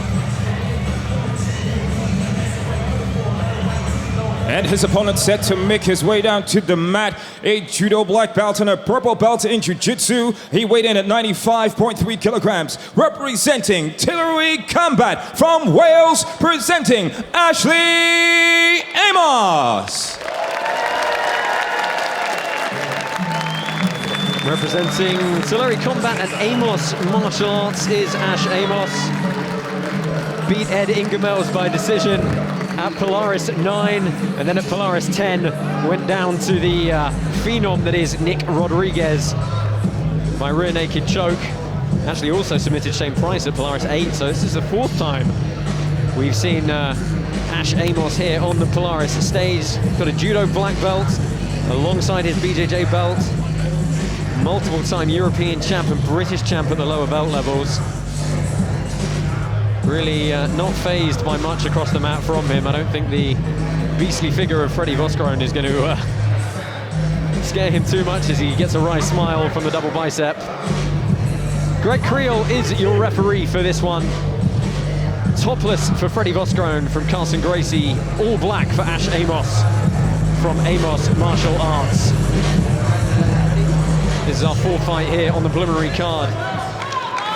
And his opponent set to make his way down to the mat. A judo black belt and a purple belt in jiu-jitsu. He weighed in at 95.3 kilograms. Representing Artillery Combat from Wales, presenting Ashley Amos. Representing Artillery Combat and Amos Martial Arts is Ash Amos. Beat Ed Ingemels by decision at Polaris 9, and then at Polaris 10 went down to the phenom that is Nick Rodriguez by rear naked choke. Actually also submitted Shane Price at Polaris 8, so this is the fourth time we've seen Ash Amos here on the Polaris stage. Got a judo black belt alongside his BJJ belt, multiple-time European champ and British champ at the lower belt levels. Really not phased by much across the mat from him. I don't think the beastly figure of Freddie Vosgrone is going to scare him too much as he gets a wry smile from the double bicep. Greg Creel is your referee for this one. Topless for Freddie Vosgrone from Carlson Gracie, all black for Ash Amos from Amos Martial Arts. This is our fourth fight here on the preliminary card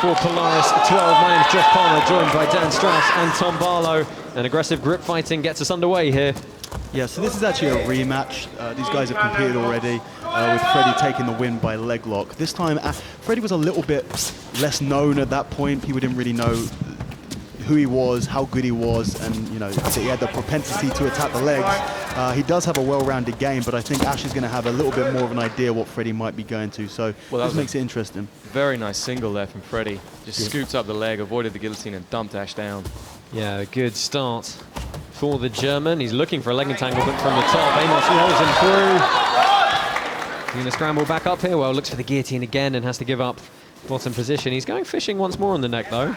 for Polaris 12. My name is Josh Palmer, joined by Dan Strauss and Tom Barlow. And aggressive grip fighting gets us underway here. Yeah, so this is actually a rematch. These guys have competed already, with Freddie taking the win by leg lock. This time, Freddie was a little bit less known at that point. People didn't really know who he was, how good he was, and you know, he had the propensity to attack the legs. He does have a well-rounded game, but I think Ash is going to have a little bit more of an idea what Freddie might be going to, so this makes it interesting. Very nice single there from Freddie. Just scooped up the leg, avoided the guillotine, and dumped Ash down. Yeah, a good start for the German. He's looking for a leg entanglement from the top. Amos rolls him through. He's going to scramble back up here. Well, looks for the guillotine again and has to give up bottom position. He's going fishing once more on the neck, though.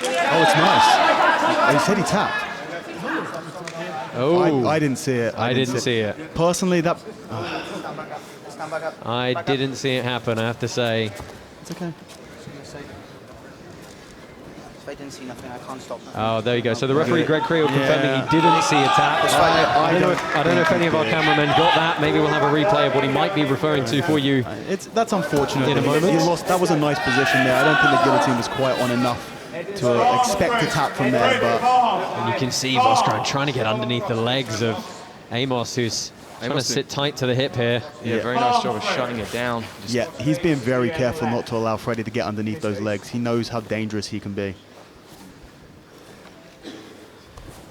Oh, it's nice. He said he tapped. Oh. I didn't see it. I didn't see it. Personally, that... I didn't see it happen, I have to say. It's okay. If I didn't see nothing, I can't stop. Oh, there you go. So the referee, Greg Creel, confirming he didn't see a tap. I don't know if any of our cameramen got that. Maybe we'll have a replay of what he might be referring to for you. That's unfortunate. In a moment. He lost. That was a nice position there. I don't think the guillotine was quite on enough to expect a tap from there. But and you can see Vosgrone trying to get underneath the legs of Amos, who's trying to sit tight to the hip here. Yeah, very nice job of shutting it down. Yeah, he's being very careful not to allow Freddie to get underneath those legs. He knows how dangerous he can be.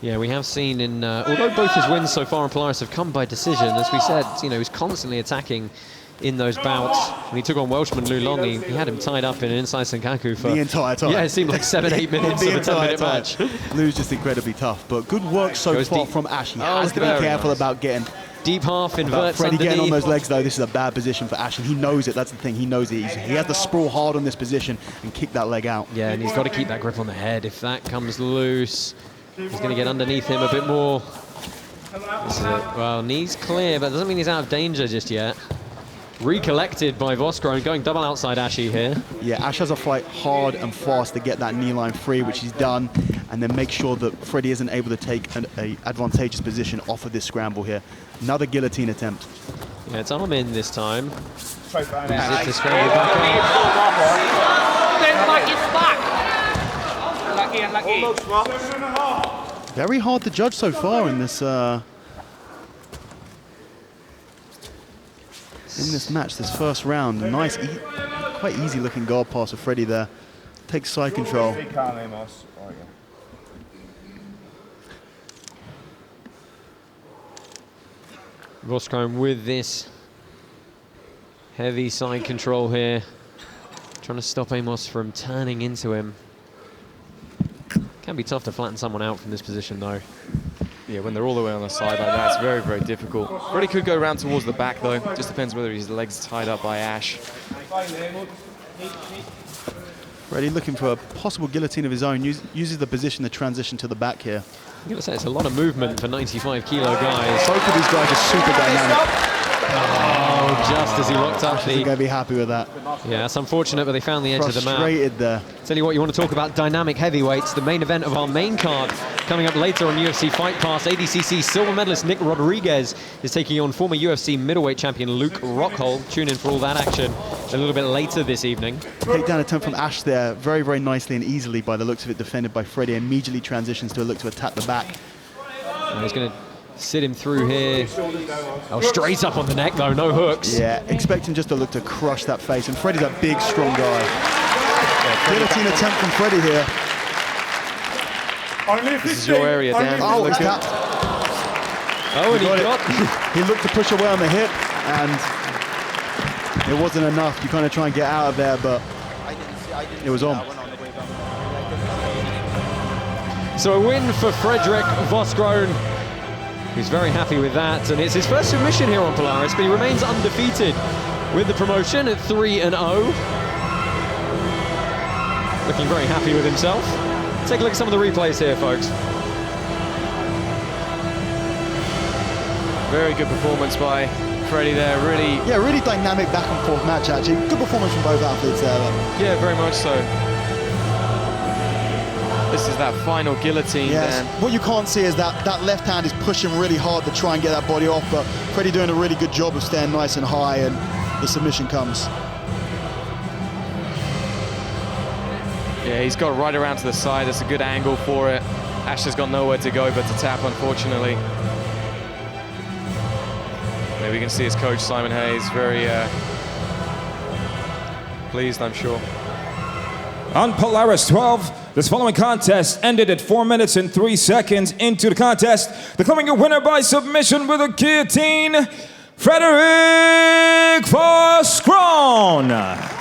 Yeah, we have seen in, although both his wins so far in Polaris have come by decision, as we said, you know, he's constantly attacking in those bouts. When he took on Welshman Lu Long, he had him tied up in an inside Senkaku for the entire time. Yeah, it seemed like 7-8 minutes of a 10-minute match. Lu's just incredibly tough, but good work so far from Ash. He has to be careful about getting deep half, inverts Freddie underneath. Getting on those legs though. This is a bad position for Ash, and he knows it. That's the thing. He knows it. He has to sprawl hard on this position and kick that leg out. Yeah, and he's got to keep that grip on the head. If that comes loose, he's going to get underneath him a bit more. This is it. Well, knees clear, but doesn't mean he's out of danger just yet. Recollected by Vosgrone, going double outside Ashy here. Yeah, Ash has to fight hard and fast to get that knee line free, which he's done, and then make sure that Freddie isn't able to take an advantageous position off of this scramble here. Another guillotine attempt. Yeah, it's arm in this time. Uses it to scramble back up. Very hard to judge so far in this in this match, this first round. Nice, quite easy looking guard pass of Freddie there. Takes side control. Vosgrone with this heavy side control here, trying to stop Amos from turning into him. Can be tough to flatten someone out from this position though. Yeah, when they're all the way on the side like that, it's very, very difficult. Freddie could go around towards the back though. Just depends whether his leg's tied up by Ash. Freddie looking for a possible guillotine of his own, uses the position to transition to the back here. I'm going to say it's a lot of movement for 95 kilo guys. Both of these guys are super dynamic. Oh, just as he locked up He's going to be happy with that. Yeah, that's unfortunate, but they found the edge of the map. Frustrated there. Tell you what, you want to talk about dynamic heavyweights, the main event of our main card. Coming up later on UFC Fight Pass, ADCC silver medalist Nick Rodriguez is taking on former UFC middleweight champion Luke Rockhold. Tune in for all that action a little bit later this evening. Takedown attempt from Ash there, very, very nicely and easily by the looks of it, defended by Freddie. Immediately transitions to a look to attack the back. And he's going to sit him through here. Oh, straight up on the neck though, no hooks. Yeah, expecting just to look to crush that face. And Freddie's a big, strong guy. Guillotine attempt from Freddie here. This is your area, Dan. Oh, it's tapped. Oh, and he looked to push away on the hip, and it wasn't enough. You kind of try and get out of there, but it was on. So a win for Frederic Vosgrone. He's very happy with that, and it's his first submission here on Polaris, but he remains undefeated with the promotion at 3-0. Looking very happy with himself. Take a look at some of the replays here, folks. Very good performance by Freddie there, really. Yeah, really dynamic back and forth match, actually. Good performance from both athletes there. Yeah, very much so. This is that final guillotine, yes. Dan. What you can't see is that left hand is pushing really hard to try and get that body off, but Freddie doing a really good job of staying nice and high, and the submission comes. Yeah, he's got right around to the side. That's a good angle for it. Ash has got nowhere to go but to tap, unfortunately. There we can see his coach, Simon Hayes, very pleased, I'm sure. On Polaris 12, this following contest ended at 4 minutes and 3 seconds into the contest. Declaring a winner by submission with a guillotine, Frederic Vosgrone.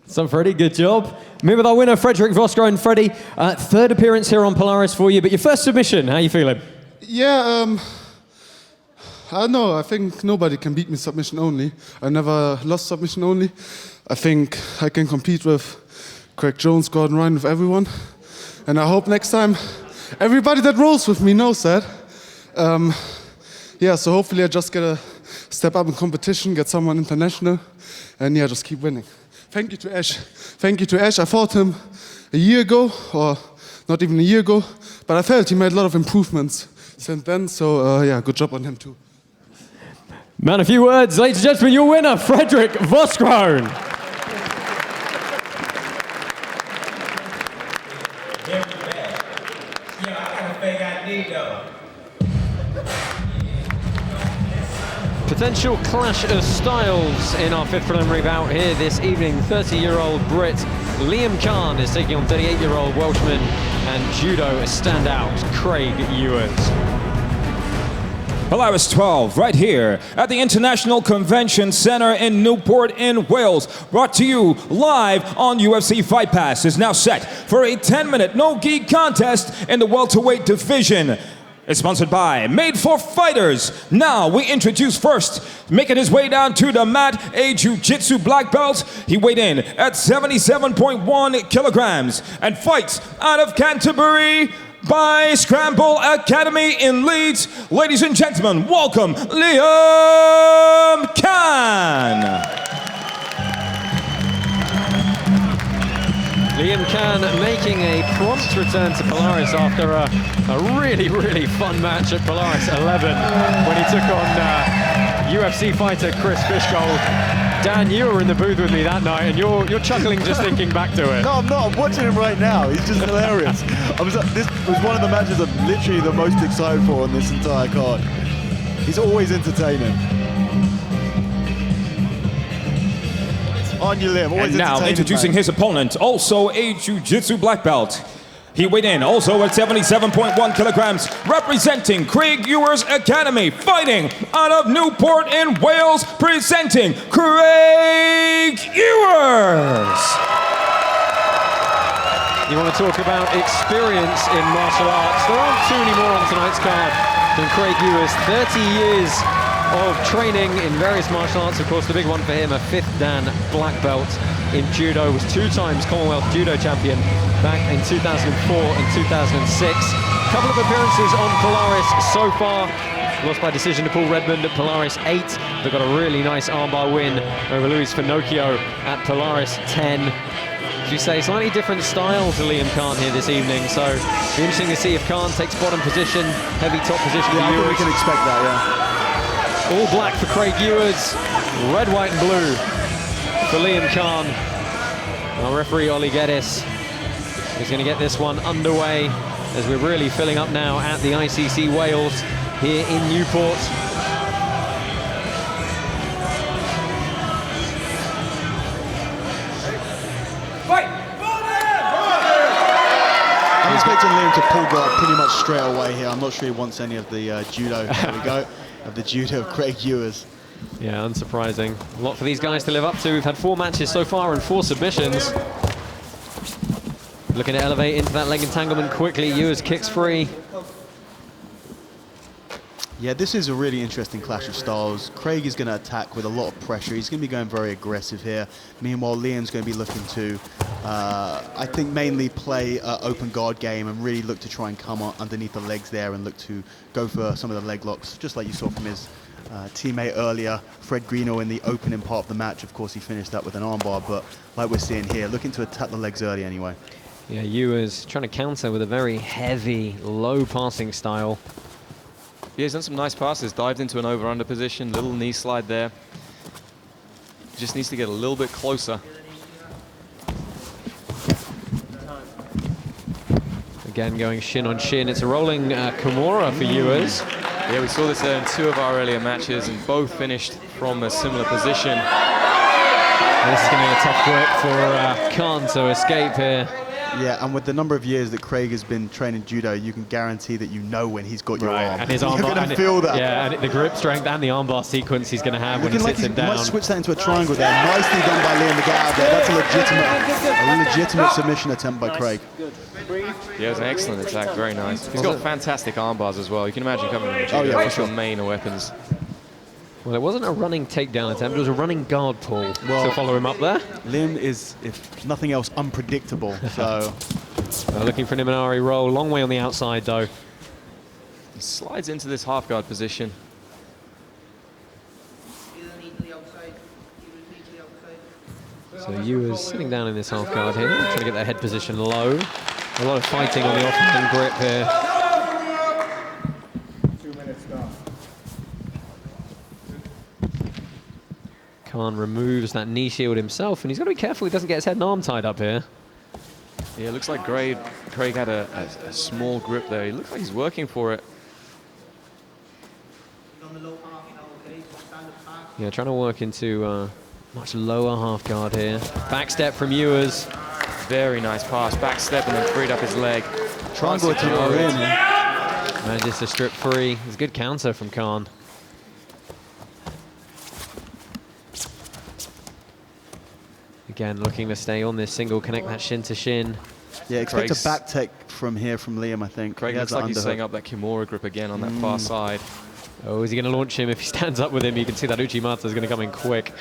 So Freddie, good job. Me with our winner, Frederic Vosgrone. Freddie, third appearance here on Polaris for you, but your first submission, how are you feeling? Yeah, I don't know. I think nobody can beat me submission only. I never lost submission only. I think I can compete with Craig Jones, Gordon Ryan, with everyone. And I hope next time everybody that rolls with me knows that. Yeah, so hopefully I just get a step up in competition, get someone international, and yeah, just keep winning. Thank you to Ash. Thank you to Ash. I fought him a year ago, or not even a year ago, but I felt he made a lot of improvements since then, so yeah, good job on him too. Man, a few words, ladies and gentlemen, your winner, Frederic Vosgrone. Potential clash of styles in our fifth preliminary bout here this evening. 30-year-old Brit Liam Cann is taking on 38-year-old Welshman and judo standout Craig Ewers. Polaris 12, right here at the International Convention Center in Newport in Wales. Brought to you live on UFC Fight Pass, is now set for a 10-minute no-gi contest in the welterweight division. It's sponsored by Made for Fighters. Now we introduce first, making his way down to the mat, a jiu-jitsu black belt. He weighed in at 77.1 kilograms and fights out of Canterbury by Scramble Academy in Leeds. Ladies and gentlemen, welcome Liam Cann. Liam Cann making a prompt return to Polaris after a really, really fun match at Polaris 11 when he took on UFC fighter Chris Fishbowl. Dan, you were in the booth with me that night, and you're chuckling just thinking back to it. No, I'm not. I'm watching him right now. He's just hilarious. This was one of the matches I'm literally the most excited for on this entire card. He's always entertaining. On your limb, always And now introducing his opponent, also a Jiu-Jitsu black belt. He weighed in also at 77.1 kilograms, representing Craig Ewers Academy, fighting out of Newport in Wales, presenting Craig Ewers. You want to talk about experience in martial arts? There aren't too many more on tonight's card than Craig Ewers. 30 years of training in various martial arts. Of course, the big one for him, a 5th Dan black belt in judo, was 2 times Commonwealth judo champion back in 2004 and 2006. Couple of appearances on Polaris so far. Lost by decision to Paul Redmond at Polaris 8. They've got a really nice armbar win over Luis Finocchio at Polaris 10. As you say, slightly different style to Liam Cann here this evening, so it'll be interesting to see if Cann takes bottom position, heavy top position for I think Ewers. we can expect that, yeah. All black for Craig Ewers, red, white and blue for Liam Cann. Our referee Ollie Geddes is going to get this one underway as we're really filling up now at the ICC Wales here in Newport. I'm expecting Liam to pull guard pretty much straight away here. I'm not sure he wants any of the judo. There we go. Of the judo of Craig Ewers. Yeah, unsurprising. A lot for these guys to live up to. We've had 4 matches so far and 4 submissions. Looking to elevate into that leg entanglement quickly. Ewers kicks free. Yeah, this is a really interesting clash of styles. Craig is going to attack with a lot of pressure. He's going to be going very aggressive here. Meanwhile, Liam's going to be looking to, I think, mainly play open guard game and really look to try and come underneath the legs there and look to go for some of the leg locks, just like you saw from his teammate earlier, Fred Greenall, in the opening part of the match. Of course, he finished that with an armbar, but like we're seeing here, looking to attack the legs early anyway. Yeah, Ewers trying to counter with a very heavy, low passing style. Yeah, he's done some nice passes, dived into an over-under position, little knee slide there. Just needs to get a little bit closer. Again, going shin on shin. It's a rolling Kimura for Ewers. Yeah, we saw this in 2 of our earlier matches, and both finished from a similar position. And this is going to be a tough grip for Cann to escape here. Yeah, and with the number of years that Craig has been training judo, you can guarantee that you know when he's got your arm. And his You're armbar, going to feel that. Yeah, and the grip strength and the armbar sequence he's going to have when he sits him down. He might switch that into a triangle there. Nicely done by Liam to get out there. That's a legitimate submission attempt by Craig. Yeah, it was an excellent attack, very nice. He's got fantastic arm bars as well. You can imagine coming from judo, that's your main weapons. Well, it wasn't a running takedown attempt, it was a running guard pull to follow him up there. Liam is, if nothing else, unpredictable, so... looking for an Imanari roll, long way on the outside though. He slides into this half guard position. So Ewers sitting down in this half guard here, trying to get their head position low. A lot of fighting on the offhand grip here. 2 minutes now. Cann removes that knee shield himself, and he's got to be careful he doesn't get his head and arm tied up here. Yeah, it looks like Craig had a small grip there. He looks like he's working for it. Yeah, trying to work into much lower half guard here. Back step from Ewers. Very nice pass, back step and then freed up his leg. Triangle to go in. Manages to strip free. It's a good counter from Cann. Again, looking to stay on this single, connect that shin to shin. Yeah, expect a back tech from here from Liam, I think. Craig looks like he's setting up that Kimura grip again on that far side. Oh, is he going to launch him? If he stands up with him, you can see that Uchimata is going to come in quick.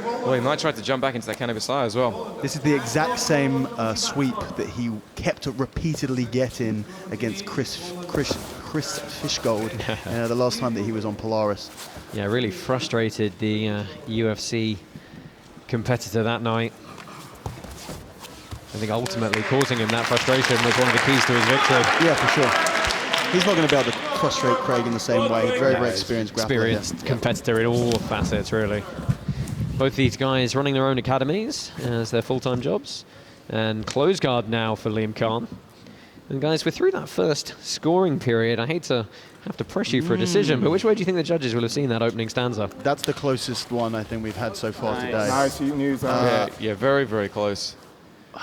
Well, he might try to jump back into that Kanabasai as well. This is the exact same sweep that he kept repeatedly getting against Chris Fishgold the last time that he was on Polaris. Yeah, really frustrated the UFC competitor that night. I think ultimately causing him that frustration was one of the keys to his victory. Yeah, for sure. He's not going to be able to frustrate Craig in the same way. Very, very experienced grappler. Experienced competitor in all facets, really. Both these guys running their own academies as their full-time jobs. And close guard now for Liam Cann. And guys, we're through that first scoring period. I hate to have to press you for a decision, but which way do you think the judges will have seen that opening stanza? That's the closest one I think we've had so far today. Nice news. Yeah, very, very close.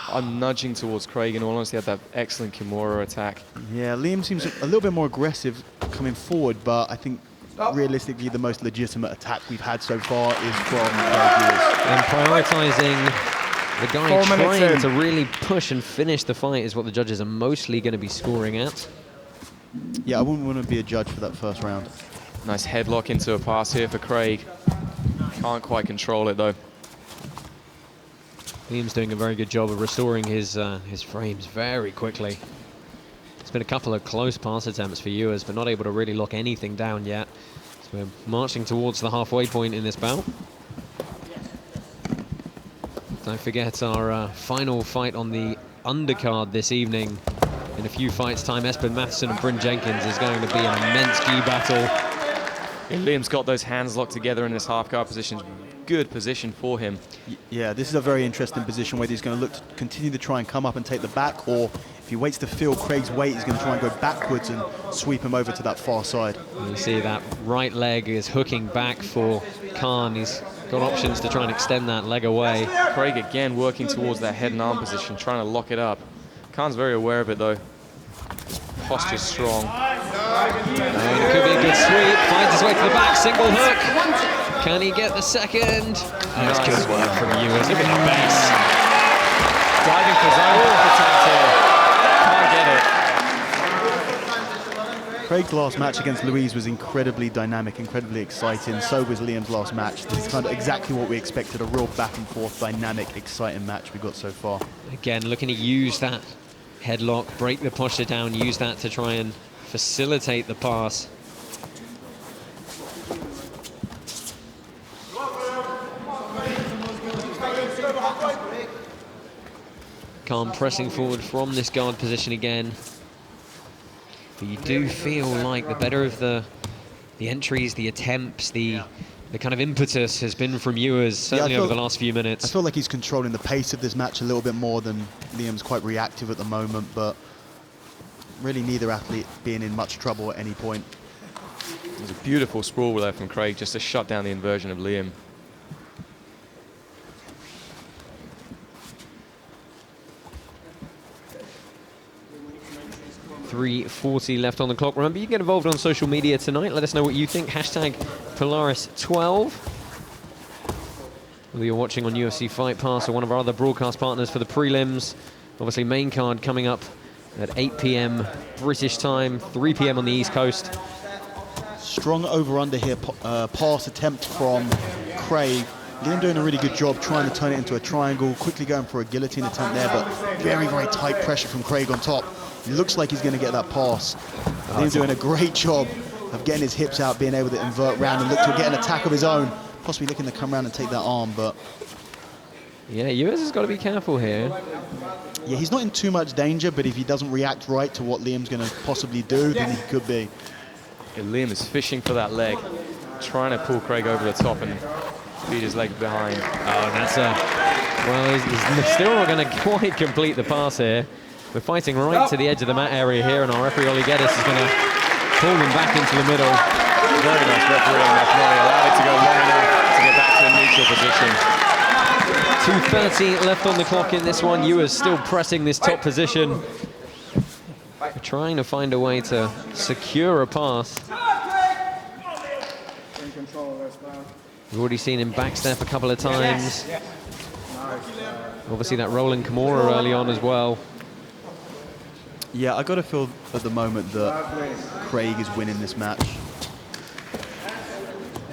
I'm nudging towards Craig, in all honesty. Had that excellent Kimura attack. Yeah, Liam seems a little bit more aggressive coming forward, but I think realistically the most legitimate attack we've had so far is from Ewers. And prioritising the guy trying to really push and finish the fight is what the judges are mostly going to be scoring at. Yeah, I wouldn't want to be a judge for that first round. Nice headlock into a pass here for Craig. Can't quite control it though. Liam's doing a very good job of restoring his frames very quickly. It's been a couple of close pass attempts for Ewers, but not able to really lock anything down yet. So we're marching towards the halfway point in this bout. Don't forget our final fight on the undercard this evening. In a few fights' time, Espen Mathiesen and Bryn Jenkins is going to be an immense gi battle. And Liam's got those hands locked together in this half-guard position. Good position for him. Yeah, this is a very interesting position whether he's going to look to continue to try and come up and take the back, or if he waits to feel Craig's weight, he's going to try and go backwards and sweep him over to that far side. You see that right leg is hooking back for Cann. He's got options to try and extend that leg away. Craig again working towards that head and arm position, trying to lock it up. Cann's very aware of it though. Posture's strong. It could be a good sweep. Finds his way to the back, single hook. Can he get the second? That's good work from Ewers. Look at the base. Diving for his own attack here. Can't get it. Craig's last match against Louise was incredibly dynamic, incredibly exciting. So was Liam's last match. This is kind of exactly what we expected, a real back and forth, dynamic, exciting match we got so far. Again, looking to use that headlock, break the posture down, use that to try and facilitate the pass. Cann pressing forward from this guard position again. But you do feel like the better of the entries, the attempts, the kind of impetus has been from Ewers, certainly over the last few minutes. I feel like he's controlling the pace of this match a little bit more than Liam's quite reactive at the moment, but really neither athlete being in much trouble at any point. There's a beautiful sprawl there from Craig just to shut down the inversion of Liam. .340 left on the clock. Remember, you can get involved on social media tonight. Let us know what you think. Hashtag Polaris12. Whether you're watching on UFC Fight Pass or one of our other broadcast partners for the prelims. Obviously, main card coming up at 8 p.m. British time, 3 p.m. on the East Coast. Strong over-under here, pass attempt from Craig. Liam doing a really good job trying to turn it into a triangle, quickly going for a guillotine attempt there, but very, very tight pressure from Craig on top. It looks like he's going to get that pass. Liam doing a great job of getting his hips out, being able to invert round and look to get an attack of his own, possibly looking to come around and take that arm, but... Yeah, Ewers has got to be careful here. Yeah, he's not in too much danger, but if he doesn't react right to what Liam's going to possibly do, then he could be. Yeah, Liam is fishing for that leg, trying to pull Craig over the top and feed his leg behind. Oh, Nastasa. Well, he's still not going to quite complete the pass here. We're fighting right to the edge of the mat area here, and our referee, Oli Geddes, is going to pull them back into the middle. Very nice refereeing there from Oli. Allowed it to go long enough to get back to a neutral position. 2:30 left on the clock in this one. Ewers still pressing this top position. We're trying to find a way to secure a pass. We've already seen him backstep a couple of times. Obviously that rolling Kimura early on as well. Yeah, I got to feel at the moment that Craig is winning this match.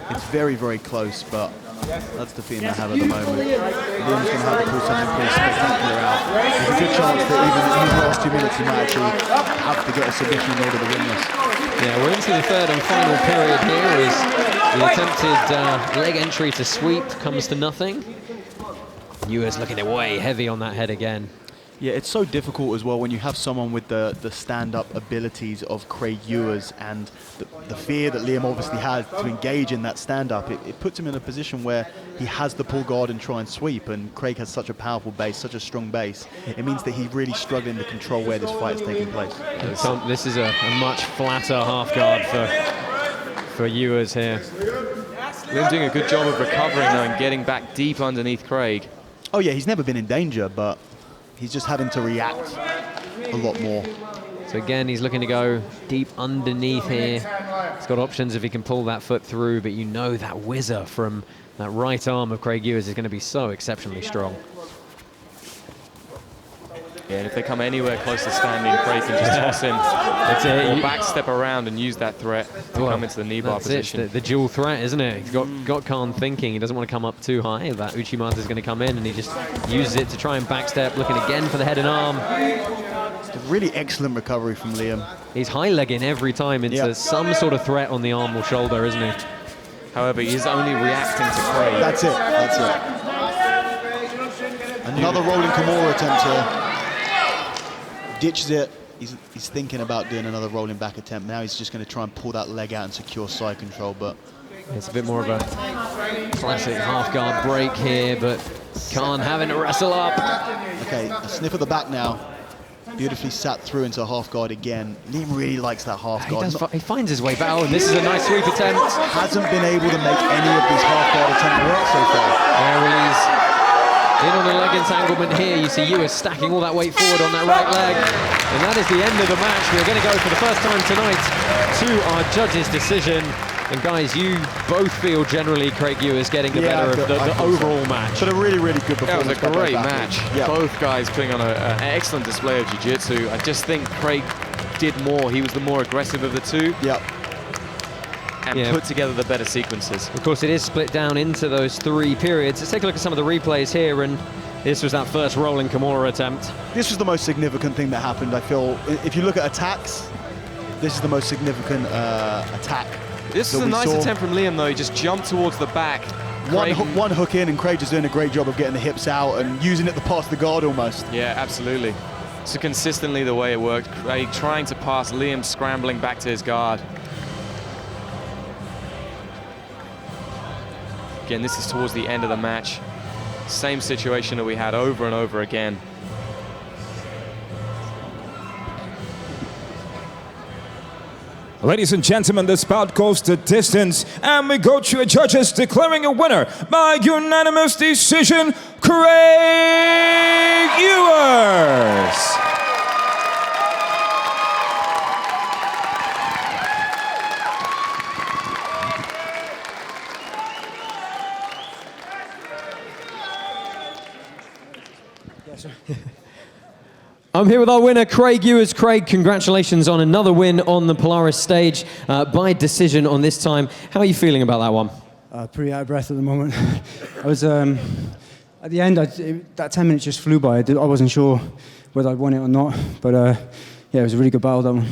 It's very, very close, but that's the feeling I have at the moment. Liam's going to have to pull something pretty spectacular out. There's a good chance that even in his last 2 minutes he might actually have to get a submission in order to win this. Yeah, we're into the third and final period here as the attempted leg entry to sweep comes to nothing. Ewers looking away heavy on that head again. Yeah, it's so difficult as well when you have someone with the stand-up abilities of Craig Ewers and the fear that Liam obviously has to engage in that stand-up. It puts him in a position where he has to pull guard and try and sweep, and Craig has such a powerful base, such a strong base. It means that he's really struggling to control where this fight is taking place. So this is a much flatter half guard for Ewers here. Liam doing a good job of recovering though and getting back deep underneath Craig. Oh yeah, he's never been in danger, but he's just having to react a lot more. So again, he's looking to go deep underneath here. He's got options if he can pull that foot through, but you know that whizzer from that right arm of Craig Ewers is going to be so exceptionally strong. Yeah, and if they come anywhere close to standing, Craig can just toss him. That's it. Or back step around and use that threat to come into the knee bar position. The dual threat, isn't it? He's got Cann thinking. He doesn't want to come up too high. That Uchimata is going to come in, and he just uses it to try and backstep, looking again for the head and arm. It's a really excellent recovery from Liam. He's high-legging every time into some sort of threat on the arm or shoulder, isn't he? However, he is only reacting to Craig. That's it. That's it. Another rolling Kimura attempt here. Ditches it. He's thinking about doing another rolling back attempt. Now he's just going to try and pull that leg out and secure side control, but it's a bit more of a classic half guard break here, but Cann having to wrestle up. Okay, a sniff of the back now. Beautifully sat through into a half guard again. Liam really likes that half guard. He finds his way back. Oh, and this is a nice sweep attempt. Hasn't been able to make any of these half guard attempts work so far. Yeah, well, he's in on the leg entanglement here. You see Ewers stacking all that weight forward on that right leg. And that is the end of the match. We're going to go for the first time tonight to our judges' decision. And guys, you both feel generally Craig Ewers getting the better of the overall match. But a really, really good performance. That was a great match. Yeah. Both guys putting on an excellent display of jiu-jitsu. I just think Craig did more. He was the more aggressive of the two. Yep. And put together the better sequences. Of course, it is split down into those 3 periods. Let's take a look at some of the replays here, and this was that first rolling Kimura attempt. This was the most significant thing that happened, I feel. If you look at attacks, this is the most significant attack. This is a nice attempt from Liam, though. He just jumped towards the back. One hook in, and Craig just doing a great job of getting the hips out and using it to pass the guard almost. Yeah, absolutely. So consistently the way it worked. Craig trying to pass, Liam scrambling back to his guard. Again, this is towards the end of the match. Same situation that we had over and over again. Ladies and gentlemen, this bout goes the distance, and we go to a judges declaring a winner by unanimous decision, Craig Ewers. I'm here with our winner, Craig Ewers. Craig, congratulations on another win on the Polaris stage by decision on this time. How are you feeling about that one? Pretty out of breath at the moment. I was, at the end, that 10 minutes just flew by. I wasn't sure whether I'd won it or not, but yeah, it was a really good battle, that one.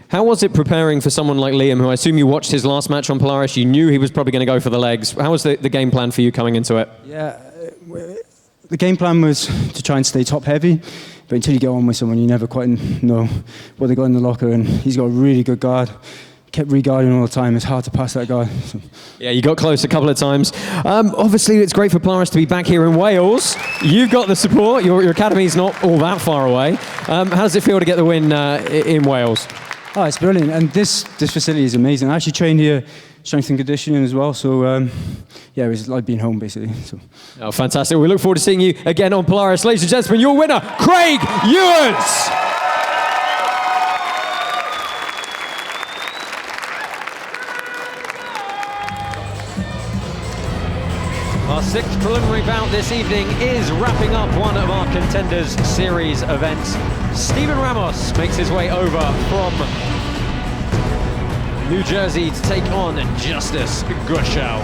How was it preparing for someone like Liam, who I assume you watched his last match on Polaris, you knew he was probably going to go for the legs. How was the game plan for you coming into it? Yeah, the game plan was to try and stay top heavy, but until you get on with someone, you never quite know what they got in the locker, and he's got a really good guard. Kept re-guarding all the time. It's hard to pass that guard. So. Yeah, you got close a couple of times. Obviously, it's great for Polaris to be back here in Wales. You've got the support. Your academy's not all that far away. How does it feel to get the win in Wales? Oh, it's brilliant, and this facility is amazing. I actually trained here, strength and conditioning as well, so yeah, it was like being home, basically. So. Oh, fantastic. We look forward to seeing you again on Polaris. Ladies and gentlemen, your winner, Craig Ewers! Our 6th preliminary bout this evening is wrapping up one of our Contenders Series events. Stephen Ramos makes his way over from New Jersey to take on Justus Goeschel.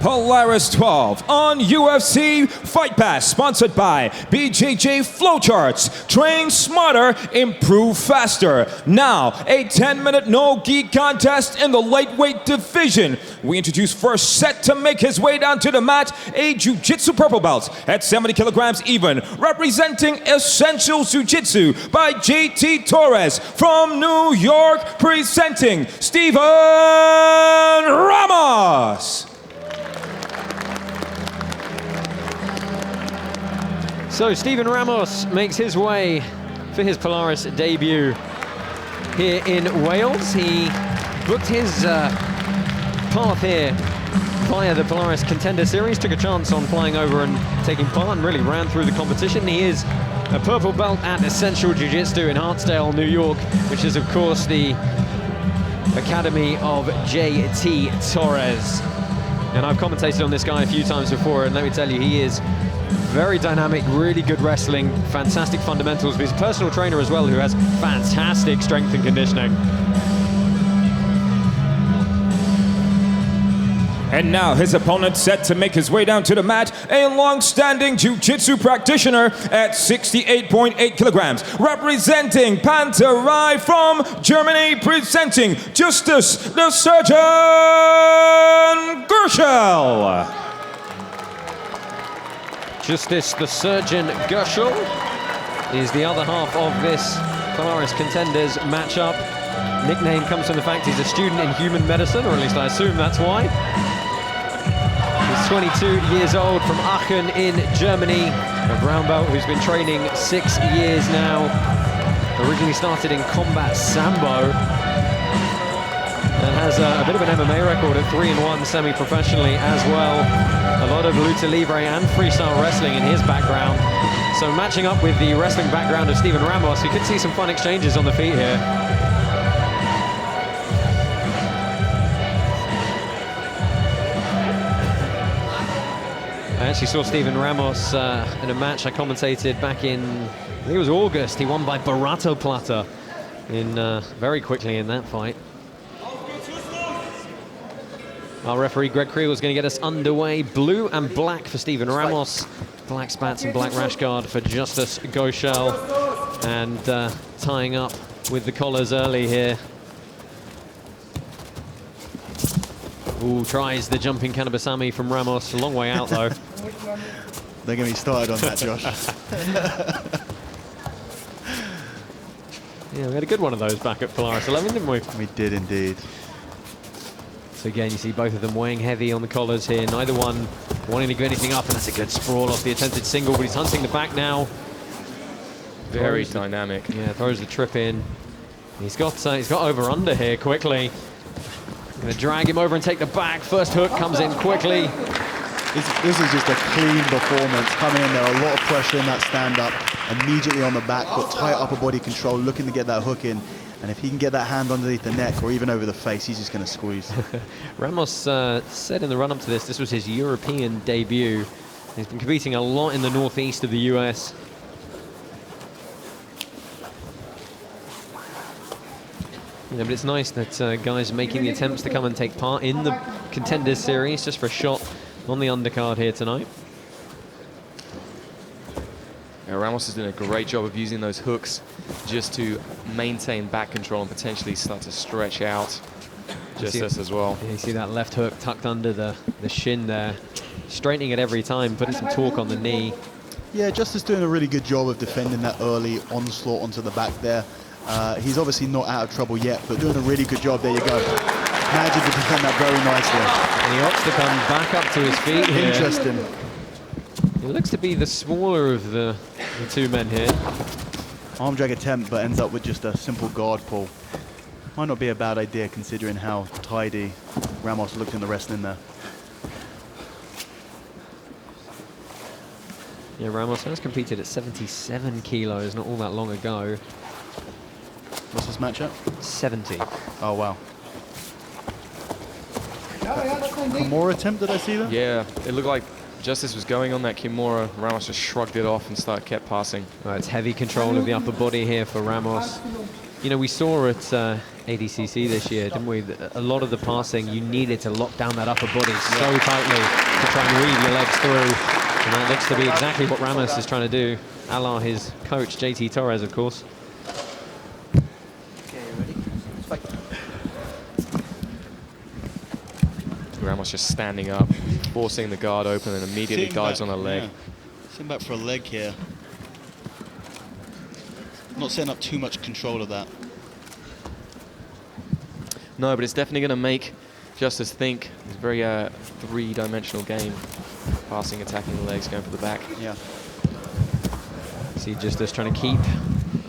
Polaris 12 on UFC Fight Pass, sponsored by BJJ Flowcharts. Train smarter, improve faster. Now, a 10-minute no-gi contest in the lightweight division. We introduce first set to make his way down to the mat, a jiu-jitsu purple belt at 70 kilograms even, representing Essential Jiu-Jitsu by JT Torres from New York, presenting Stefan Ramos. So Stefan Ramos makes his way for his Polaris debut here in Wales. He booked his path here via the Polaris Contender Series, took a chance on flying over and taking part and really ran through the competition. He is a purple belt at Essential Jiu-Jitsu in Hartsdale, New York, which is of course the academy of JT Torres. And I've commentated on this guy a few times before, and let me tell you, he is very dynamic, really good wrestling, fantastic fundamentals. But he's a personal trainer as well who has fantastic strength and conditioning. And now his opponent set to make his way down to the mat, a long-standing jiu-jitsu practitioner at 68.8 kilograms, representing Panterei from Germany, presenting Justus the Surgeon Goeschel. Justus the Surgeon Goeschel is the other half of this Polaris Contenders matchup. Nickname comes from the fact he's a student in human medicine, or at least I assume that's why. He's 22 years old, from Aachen in Germany, a brown belt who's been training 6 years now. Originally started in combat sambo and has a bit of an MMA record at 3-1 semi-professionally as well. A lot of lucha libre and freestyle wrestling in his background. So matching up with the wrestling background of Stefan Ramos, we could see some fun exchanges on the feet here. I actually saw Stefan Ramos in a match I commentated back in, I think it was August. He won by Barato Plata very quickly in that fight. Our referee Greg Creel is going to get us underway. Blue and black for Stefan Ramos, black spats and black rash guard for Justus Goeschel, and tying up with the collars early here. Ooh, tries the jumping Kanabasami from Ramos. A long way out, though. They're going to be started on that, Josh. Yeah, we had a good one of those back at Polaris 11, didn't we? We did indeed. So again, you see both of them weighing heavy on the collars here. Neither one wanting to get anything up, and that's a good sprawl off the attempted single, but he's hunting the back now. Very dynamic. Yeah, throws the trip in. He's got over-under here quickly. Going to drag him over and take the back. First hook comes in quickly. This is just a clean performance. Coming in there, a lot of pressure in that stand-up. Immediately on the back, got tight upper body control, looking to get that hook in. And if he can get that hand underneath the neck or even over the face, he's just going to squeeze. Ramos said in the run-up to this was his European debut. He's been competing a lot in the northeast of the US. Yeah, but it's nice that guys are making the attempts to come and take part in the Contenders Series just for a shot on the undercard here tonight. Yeah, Ramos has done a great job of using those hooks just to maintain back control and potentially start to stretch out Justus as well. Yeah, you see that left hook tucked under the shin there, straightening it every time, putting some torque on the knee. Yeah, Justus doing a really good job of defending that early onslaught onto the back there. He's obviously not out of trouble yet, but doing a really good job. There you go. Managing to defend that very nicely. And he opts to come back up to his feet here. Interesting. He looks to be the smaller of the two men here. Arm drag attempt, but ends up with just a simple guard pull. Might not be a bad idea considering how tidy Ramos looked in the wrestling there. Yeah, Ramos has competed at 77 kilos not all that long ago. What's this matchup? 70. Oh, wow. Kimura attempt, did I see that? Yeah, it looked like Justus was going on that Kimura. Ramos just shrugged it off and kept passing. It's heavy control of the upper body here for Ramos. You know, we saw at ADCC this year, didn't we? A lot of the passing, you needed to lock down that upper body so tightly to try and weave your legs through. And that looks to be exactly what Ramos is trying to do, a la his coach, JT Torres, of course. Okay, ready? Fight. Ramos just standing up, forcing the guard open, and immediately dives on a leg. Yeah. Sitting back for a leg here. Not setting up too much control of that. No, but it's definitely going to make Justus think. It's a very three-dimensional game. Passing, attacking the legs, going for the back. Yeah. See Justus trying to keep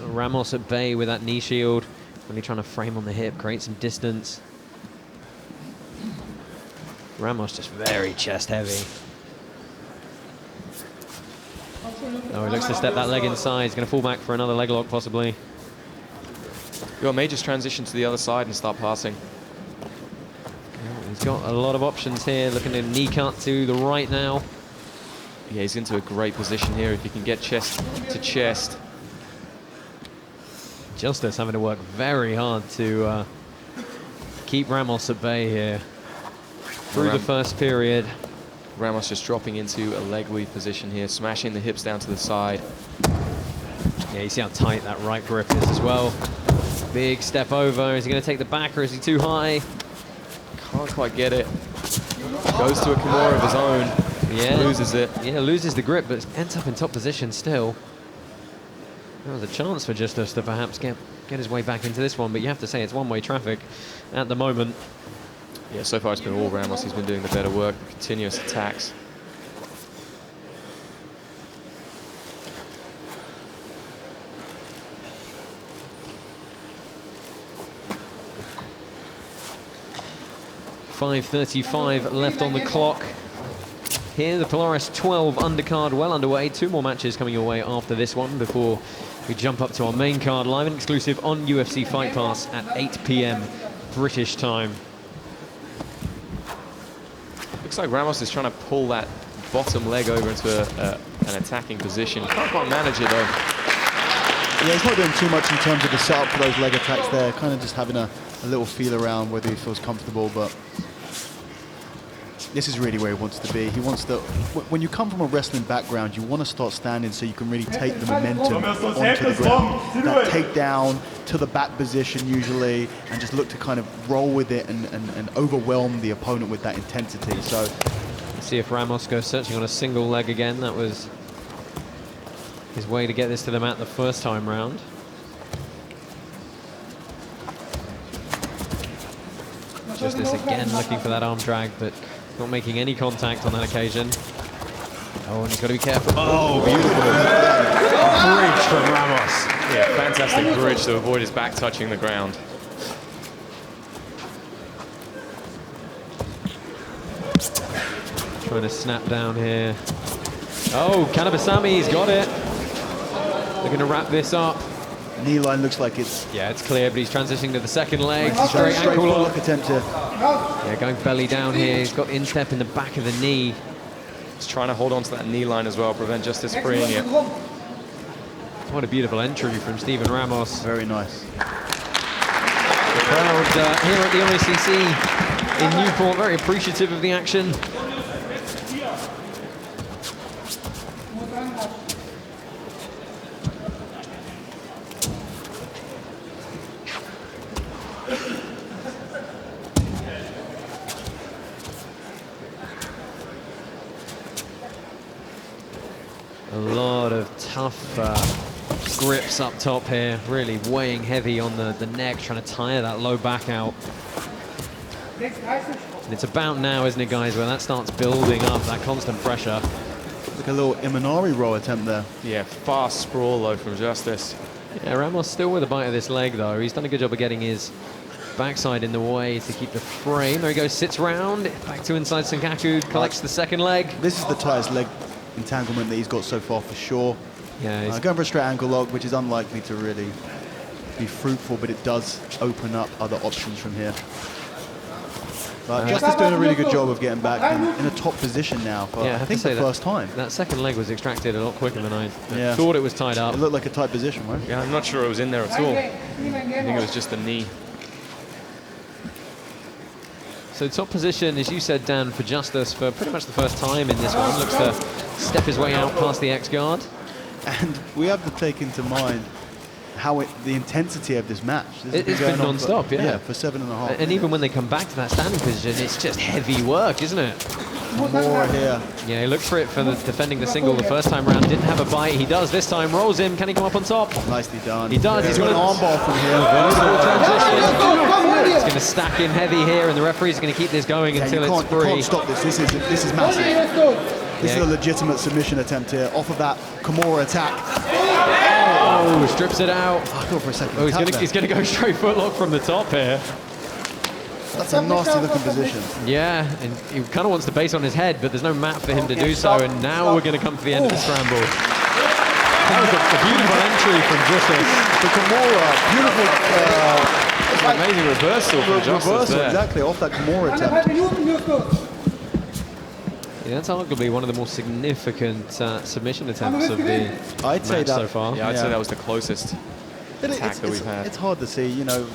Ramos at bay with that knee shield. Really trying to frame on the hip, create some distance. Ramos just very chest heavy. Oh, he looks to step that leg inside. He's going to fall back for another leg lock, possibly. Ewers may just transition to the other side and start passing. He's got a lot of options here. Looking at a knee cut to the right now. Yeah, he's into a great position here if he can get chest to chest. Justus having to work very hard to keep Ramos at bay here through the first period. Ramos just dropping into a leg weave position here, smashing the hips down to the side. Yeah, you see how tight that right grip is as well. Big step over. Is he going to take the back or is he too high? Can't quite get it. Goes to a Kimura of his own. Yeah. Loses it. Yeah, loses the grip, but ends up in top position still. There was a chance for Justus to perhaps get his way back into this one, but you have to say it's one-way traffic at the moment. Yeah, so far it's been all Ramos. He's been doing the better work, continuous attacks. .5:35 left on the clock. Here, the Polaris 12 undercard well underway. 2 more matches coming your way after this one before we jump up to our main card, live and exclusive on UFC Fight Pass at 8 p.m. British time. Looks like Ramos is trying to pull that bottom leg over into an attacking position. Can't quite manage it though. Yeah, he's not doing too much in terms of the setup for those leg attacks there. Kind of just having a little feel around whether he feels comfortable, but this is really where he wants to be. He wants to, when you come from a wrestling background, you want to start standing so you can really take the momentum onto the ground. That takedown to the back position usually, and just look to kind of roll with it and overwhelm the opponent with that intensity. So let's see if Ramos goes searching on a single leg again. That was his way to get this to the mat the first time round. Justus again looking for that arm drag, but not making any contact on that occasion. Oh, and he's got to be careful. Oh, beautiful. Bridge from Ramos. Yeah, fantastic bridge to avoid his back touching the ground. Trying to snap down here. Oh, Kanabasami's got it. They're going to wrap this up. knee line looks like it's... Yeah, it's clear, but he's transitioning to the second leg. Straight Ankle lock. attempt to... Yeah, going belly down here. He's got instep in the back of the knee. He's trying to hold on to that knee line as well, prevent Justus freeing it. What a beautiful entry from Stephen Ramos. Very nice. The crowd here at the ICC in Newport, very appreciative of the action. A lot of tough grips up top here, really weighing heavy on the neck, trying to tire that low back out. And it's about now, isn't it, guys, where that starts building up, that constant pressure. Like a little Imanari roll attempt there. Yeah, fast sprawl though from Justus. Yeah, Ramos still with a bite of this leg though. He's done a good job of getting his backside in the way to keep the frame. There he goes, sits round, back to inside Senkaku, collects the second leg. This is the tightest leg entanglement that he's got so far for sure. Yeah, going for a straight ankle lock, which is unlikely to really be fruitful, but it does open up other options from here. But Justus doing a really good job of getting back in a top position now for, I think, the first time. That second leg was extracted a lot quicker than I thought it was tied up. It looked like a tight position, right? Yeah, I'm not sure it was in there at all. I think it was just the knee. So top position, as you said, Dan, for Justus for pretty much the first time in this one. Looks to step his way out past the X-guard. And we have to take into mind how the intensity of this match. It's been non-stop, yeah. Yeah, for 7.5. And even when they come back to that standing position, it's just heavy work, isn't it? More here. Yeah, he looked for it for defending the single the first time round. Didn't have a bite. He does this time. Rolls him. Can he come up on top? Nicely done. He does. Yeah, He's got an armbar from here. He's going to stack in heavy here, and the referee's going to keep this going until it's free. You can't stop this. This is massive. This is a legitimate submission attempt here off of that Kimura attack. Oh, strips it out. I thought for a second. Oh, he's going to go straight footlock from the top here. That's a nasty looking position. Yeah, and he kind of wants the base on his head, but there's no mat for him to do so, and now we're going to come to the end of the scramble. That was a beautiful entry from Justus. The Kimura, beautiful. Amazing reversal from Justus there. Exactly, off that Kimura attempt. Yeah, that's arguably one of the more significant submission attempts of the match so far. Yeah, I'd say that was the closest attack that we've had. It's hard to see, you know.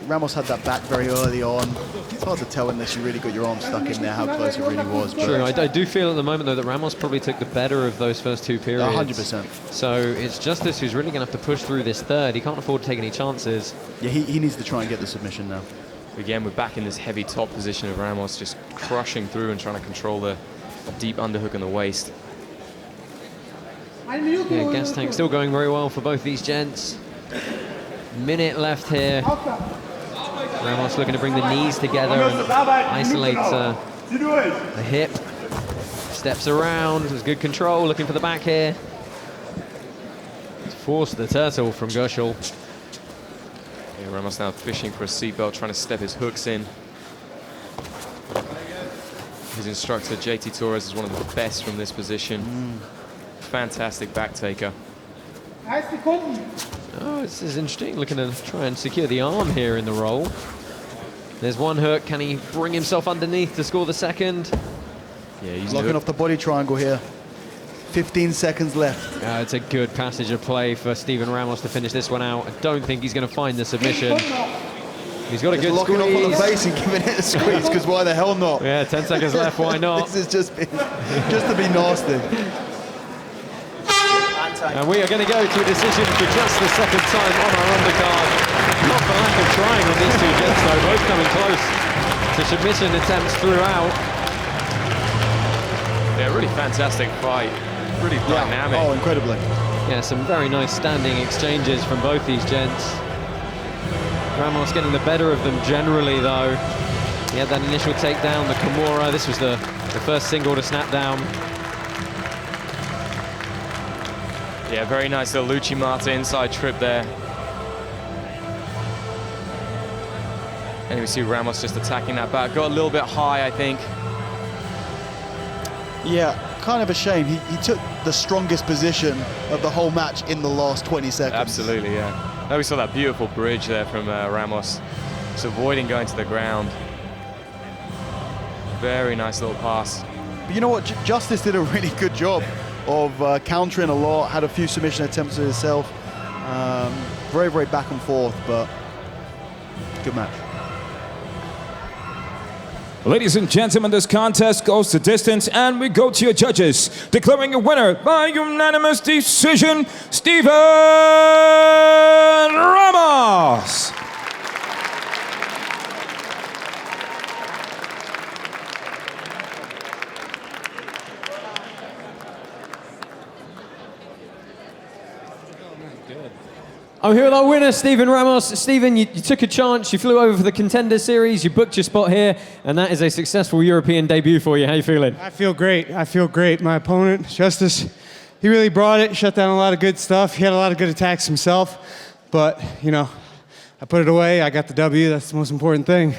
Ramos had that back very early on. It's hard to tell unless you really got your arm stuck in there how close it really was. True, I do feel at the moment though that Ramos probably took the better of those first two periods. 100%. So it's Justus who's really going to have to push through this third. He can't afford to take any chances. Yeah, he needs to try and get the submission now. Again, we're back in this heavy top position of Ramos, just crushing through and trying to control the deep underhook in the waist. Yeah, gas tank still going very well for both these gents. Minute left here. Ramos looking to bring the knees together and isolate the hip. Steps around, there's good control, looking for the back here. Force the turtle from Goeschel. Yeah, Ramos now fishing for a seatbelt, trying to step his hooks in. His instructor, JT Torres, is one of the best from this position. Fantastic back taker. Oh, this is interesting. Looking to try and secure the arm here in the roll. There's one hook. Can he bring himself underneath to score the second? Yeah, he's locking off the body triangle here. 15 seconds left. It's a good passage of play for Steven Ramos to finish this one out. I don't think he's going to find the submission. He's got a good locking squeeze. Locking up on the base and giving it a squeeze, because why the hell not? Yeah, 10 seconds left, why not? This is just to be nasty. And we are going to go to a decision for just the second time on our undercard. Not for lack of trying on these two gents though, both coming close to submission attempts throughout. Yeah, really fantastic fight. Really dynamic. Oh, incredibly. Yeah, some very nice standing exchanges from both these gents. Ramos getting the better of them generally though. He had that initial takedown, the Kimura. This was the first single to snap down. Yeah, very nice little Lucci-Mata inside trip there. And we see Ramos just attacking that back. Got a little bit high, I think. Yeah, kind of a shame. He took the strongest position of the whole match in the last 20 seconds. Absolutely, yeah. Now we saw that beautiful bridge there from Ramos. Just avoiding going to the ground. Very nice little pass. But you know what? Justus did a really good job of countering a lot, had a few submission attempts to himself. Very, very back and forth, but good match. Ladies and gentlemen, this contest goes the distance, and we go to your judges, declaring a winner by unanimous decision, Steven Ramos. I'm here with our winner, Steven Ramos. Steven, you took a chance, you flew over for the Contender Series, you booked your spot here, and that is a successful European debut for you. How you feeling? I feel great. I feel great. My opponent, Justus, he really brought it, shut down a lot of good stuff. He had a lot of good attacks himself, but, you know, I put it away. I got the W. That's the most important thing.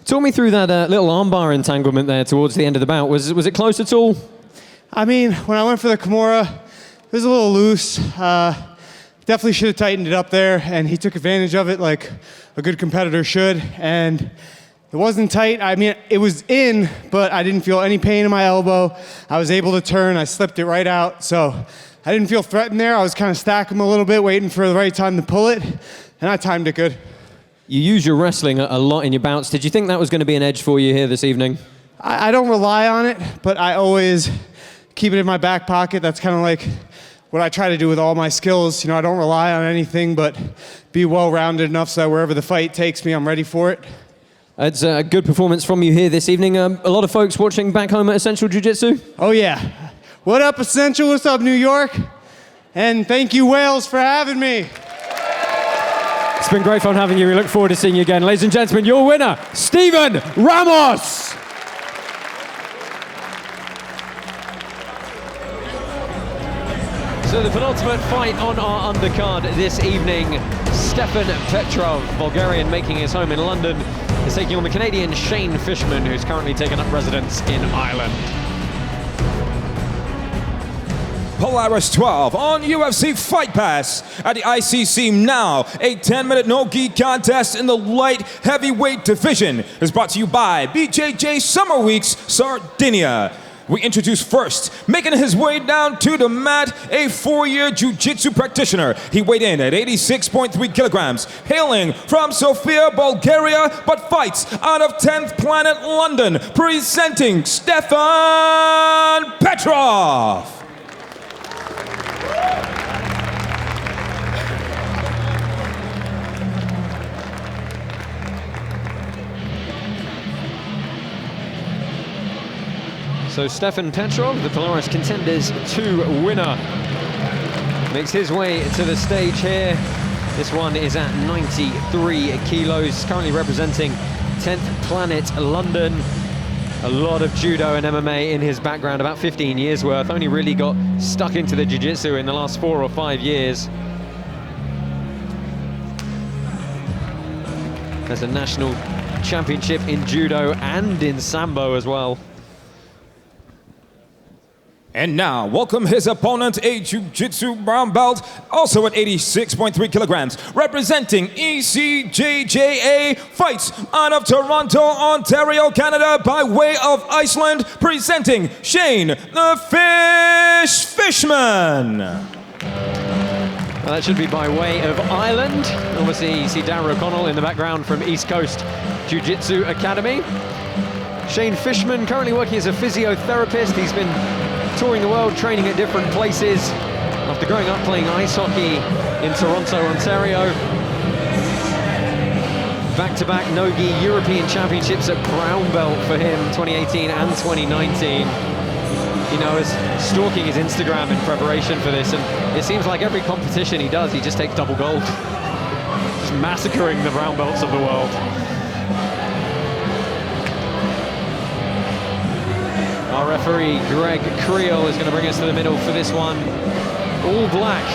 Talk me through that little armbar entanglement there towards the end of the bout. Was it close at all? I mean, when I went for the Kimura, it was a little loose. Definitely should have tightened it up there, and he took advantage of it like a good competitor should, and it wasn't tight. I mean, it was in, but I didn't feel any pain in my elbow. I was able to turn. I slipped it right out, so I didn't feel threatened there. I was kind of stacking him a little bit, waiting for the right time to pull it, and I timed it good. You use your wrestling a lot in your bouts. Did you think that was going to be an edge for you here this evening? I don't rely on it, but I always keep it in my back pocket. That's kind of like what I try to do with all my skills. You know, I don't rely on anything, but be well-rounded enough so that wherever the fight takes me, I'm ready for it. It's a good performance from you here this evening. A lot of folks watching back home at Essential Jiu-Jitsu? Oh, yeah. What up, Essential? What's up, New York? And thank you, Wales, for having me. It's been great fun having you. We look forward to seeing you again. Ladies and gentlemen, your winner, Stefan Ramos. So the penultimate fight on our undercard this evening, Stefan Petrov, Bulgarian, making his home in London, is taking on the Canadian Shane Fishman, who's currently taken up residence in Ireland. Polaris 12 on UFC Fight Pass at the ICC now. A 10-minute no-gi contest in the light heavyweight division is brought to you by BJJ Summer Weeks Sardinia. We introduce first, making his way down to the mat, a 4-year jiu-jitsu practitioner. He weighed in at 86.3 kilograms, hailing from Sofia, Bulgaria, but fights out of 10th Planet London, presenting Stefan Petrov. So Stefan Petrov, the Polaris Contenders 2 winner, makes his way to the stage here. This one is at 93 kilos, currently representing 10th Planet London. A lot of judo and MMA in his background, about 15 years worth. Only really got stuck into the jiu-jitsu in the last 4 or 5 years. There's a national championship in judo and in sambo as well. And now, welcome his opponent, a jiu-jitsu brown belt, also at 86.3 kilograms, representing ECJJA, fights out of Toronto, Ontario, Canada, by way of Iceland, presenting Shane the Fishman. Well, that should be by way of Ireland. Obviously, you see Darragh O'Connell in the background from East Coast Jiu-Jitsu Academy. Shane Fishman, currently working as a physiotherapist. He's been touring the world, training at different places after growing up playing ice hockey in Toronto, Ontario. Back-to-back NOGI European Championships at brown belt for him, 2018 and 2019. You know, I was stalking his Instagram in preparation for this, and it seems like every competition he does, he just takes double gold. Just massacring the brown belts of the world. Our referee, Greg Creel, is going to bring us to the middle for this one. All black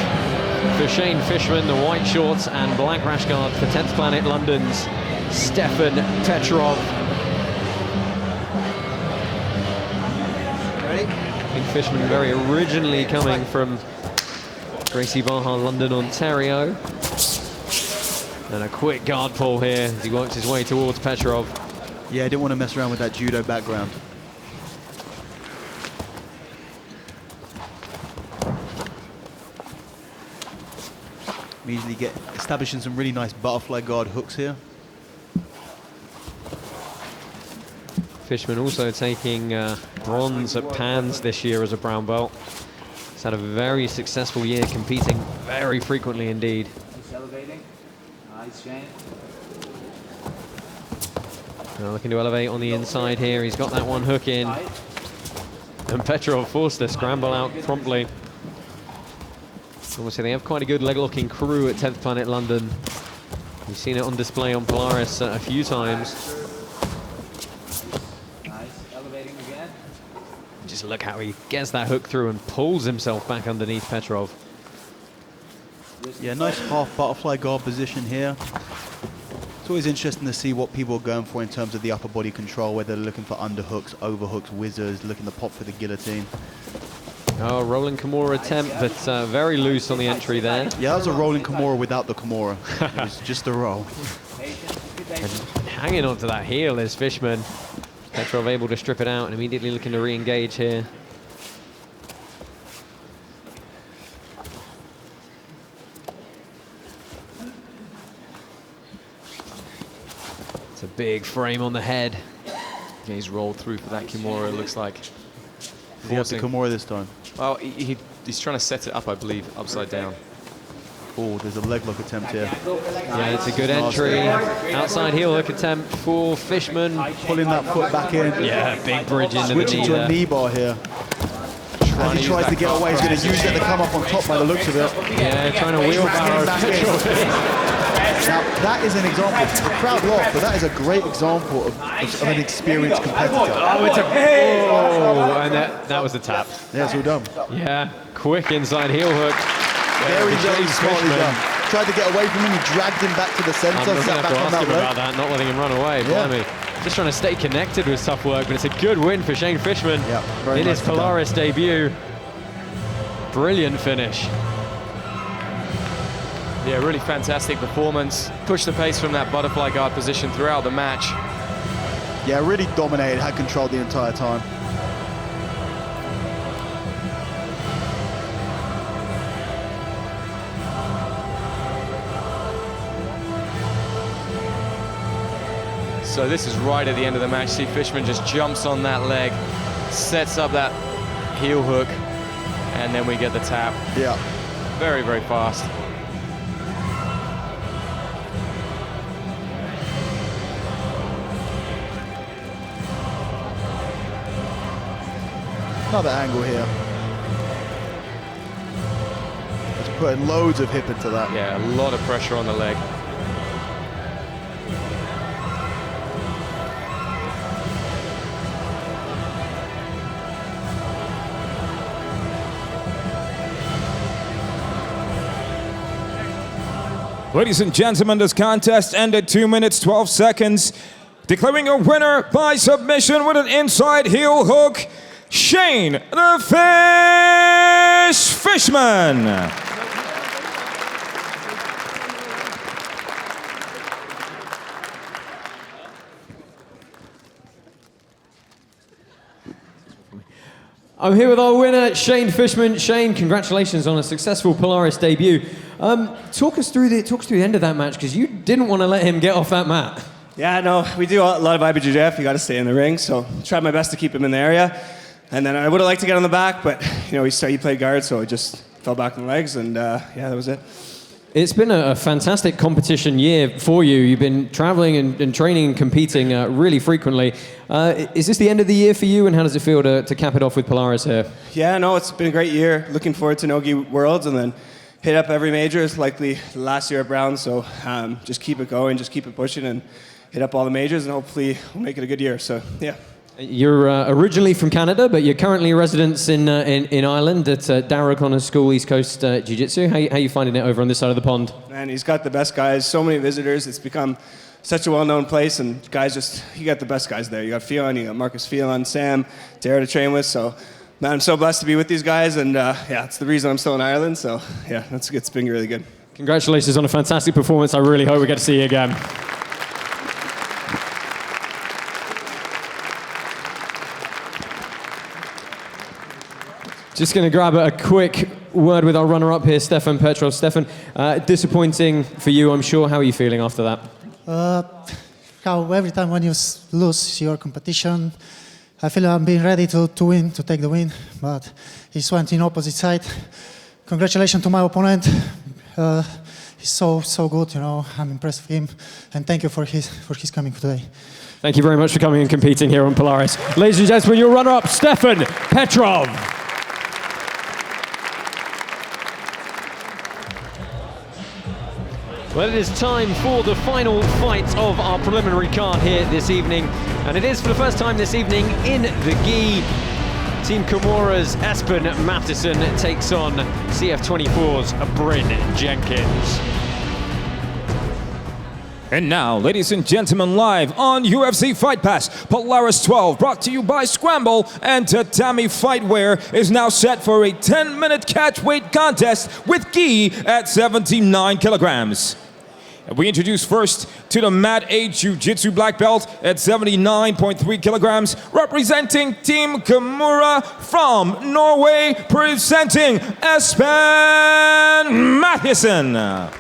for Shane Fishman, the white shorts, and black rash guard for 10th Planet London's Stefan Petrov. Ready? I think Fishman very originally coming from Gracie Barra, London, Ontario. And a quick guard pull here as he works his way towards Petrov. Yeah, I didn't want to mess around with that judo background. Immediately establishing some really nice butterfly guard hooks here. Fishman also taking bronze at Pans this year as a brown belt. He's had a very successful year, competing very frequently indeed. He's elevating. Nice, Shane. Now looking to elevate on the inside here. He's got that one hook in. And Petrov forced to scramble out promptly. Obviously, they have quite a good leg-locking crew at 10th Planet London. We've seen it on display on Polaris a few times. Nice, elevating again. Just look how he gets that hook through and pulls himself back underneath Petrov. Yeah, nice half butterfly guard position here. It's always interesting to see what people are going for in terms of the upper body control, whether they're looking for underhooks, overhooks, whizzers, looking to pop for the guillotine. Oh, rolling Kimura attempt, but very loose on the entry there. Yeah, that was a rolling Kimura without the Kimura. It was just a roll. And hanging on to that heel is Fishman. Petrov able to strip it out and immediately looking to re-engage here. Big frame on the head. Yeah, he's rolled through for that Kimura, it looks like. He has the Kimura this time. Well, he's trying to set it up, I believe, upside down. Oh, there's a leg lock attempt here. Yeah, it's a good entry. Outside heel hook attempt for Fishman. Pulling that foot back in. Yeah, big bridge into the knee. Switching to a knee bar here. As he tries to get away, he's going to use it to come up on top by the looks of it. Yeah, trying to wheelbarrow. Now, that is an example. The crowd laughed, but that is a great example of an experienced competitor. Oh, it's and that was the tap. Yeah, it's all done. Yeah, quick inside heel hook. Very smartly done. Tried to get away from him, he dragged him back to the center, I'm going to sat have back to on ask that him leg. about that, not letting him run away. Yeah. Blimey. Just trying to stay connected with tough work, but it's a good win for Shane Fishman in his Polaris debut. Brilliant finish. Yeah, really fantastic performance. Pushed the pace from that butterfly guard position throughout the match. Yeah, really dominated, had control the entire time. So this is right at the end of the match. See, Fishman just jumps on that leg, sets up that heel hook, and then we get the tap. Yeah. Very, very fast. Another angle here. Just putting loads of hip into that. Yeah, a lot of pressure on the leg. Ladies and gentlemen, this contest ended 2 minutes, 12 seconds. Declaring a winner by submission with an inside heel hook, Shane the Fish Fishman. I'm here with our winner, Shane Fishman. Shane, congratulations on a successful Polaris debut. Talk us through the end of that match, because you didn't want to let him get off that mat. Yeah, no, we do a lot of IBJJF. You got to stay in the ring, so tried my best to keep him in the area. And then I would have liked to get on the back, but he played guard, so it just fell back on the legs, and yeah, that was it. It's been a fantastic competition year for you. You've been traveling and training and competing really frequently. Is this the end of the year for you, and how does it feel to cap it off with Polaris here? Yeah, no, it's been a great year. Looking forward to NOGI Worlds, and then hit up every major. It's likely last year at Brown, so just keep it going, just keep it pushing, and hit up all the majors, and hopefully we'll make it a good year. So, yeah. You're originally from Canada, but you're currently a resident in Ireland at Darragh O'Connor's School, East Coast Jiu-Jitsu. How are you finding it over on this side of the pond? Man, he's got the best guys, so many visitors. It's become such a well-known place, and guys you got the best guys there. You got Fionn, you got Marcus Fionn, Sam, Dara to train with. So, man, I'm so blessed to be with these guys, and yeah, it's the reason I'm still in Ireland. So, yeah, it's been really good. Congratulations on a fantastic performance. I really hope we get to see you again. Just going to grab a quick word with our runner-up here, Stefan Petrov. Stefan, disappointing for you, I'm sure. How are you feeling after that? How every time when you lose your competition, I feel I'm being ready to win, to take the win, but he went in opposite side. Congratulations to my opponent. He's so good, I'm impressed with him, and thank you for his coming today. Thank you very much for coming and competing here on Polaris. Ladies and gentlemen, your runner-up, Stefan Petrov. Well, it is time for the final fight of our preliminary card here this evening. And it is for the first time this evening in the gi. Team Kimura's Espen Mathiesen takes on CF24's Bryn Jenkins. And now, ladies and gentlemen, live on UFC Fight Pass, Polaris 12, brought to you by Scramble and Tatami Fightwear, is now set for a 10-minute catchweight contest with gi at 79 kilograms. We introduce first to the Mat A Jiu-Jitsu black belt at 79.3 kilograms, representing Team Kimura from Norway, presenting Espen Mathiesen.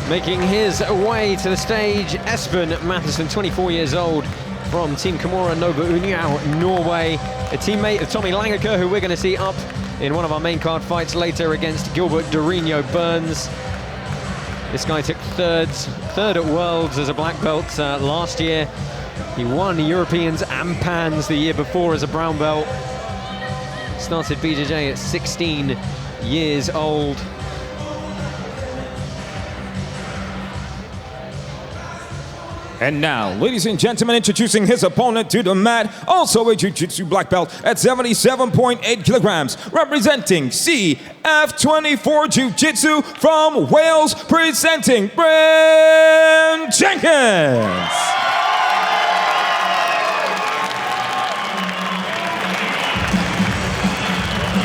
Making his way to the stage, Espen Mathiesen, 24 years old, from Team Kimura Nova União, Norway. A teammate of Tommy Langaker, who we're going to see up in one of our main card fights later against Gilbert Dorino Burns. This guy took third at Worlds as a black belt last year. He won Europeans and Pans the year before as a brown belt. Started BJJ at 16 years old. And now, ladies and gentlemen, introducing his opponent to the mat, also a Jiu-Jitsu black belt at 77.8 kilograms, representing CF24 Jiu-Jitsu from Wales, presenting Bryn Jenkins.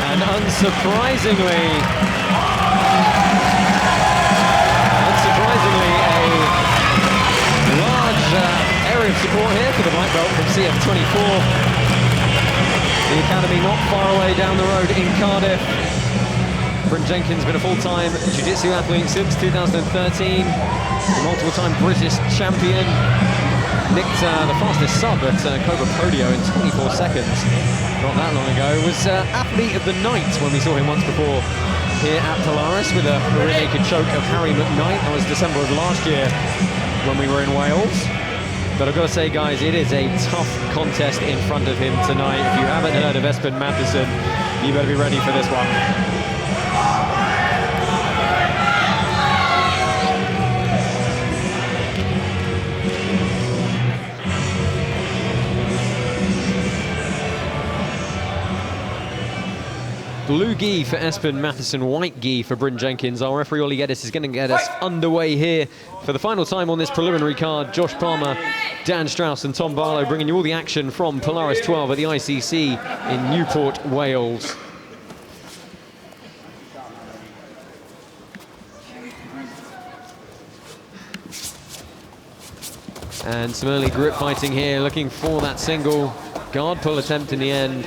And unsurprisingly, area of support here for the black belt from CF24. The academy not far away down the road in Cardiff. Bryn Jenkins been a full-time jiu-jitsu athlete since 2013. A multiple-time British champion. Nicked the fastest sub at Cobra Podio in 24 seconds. Not that long ago. Was athlete of the night when we saw him once before here at Polaris with a rear naked choke of Harry McKnight. That was December of last year when we were in Wales. But I've got to say, guys, it is a tough contest in front of him tonight. If you haven't heard of Espen Mathiesen, you better be ready for this one. Blue gi for Espen Mathiesen, white gi for Bryn Jenkins. Our referee Ollie Geddes is going to get us underway here for the final time on this preliminary card. Josh Palmer, Dan Strauss and Tom Barlow bringing you all the action from Polaris 12 at the ICC in Newport, Wales. And some early grip fighting here, looking for that single guard pull attempt in the end.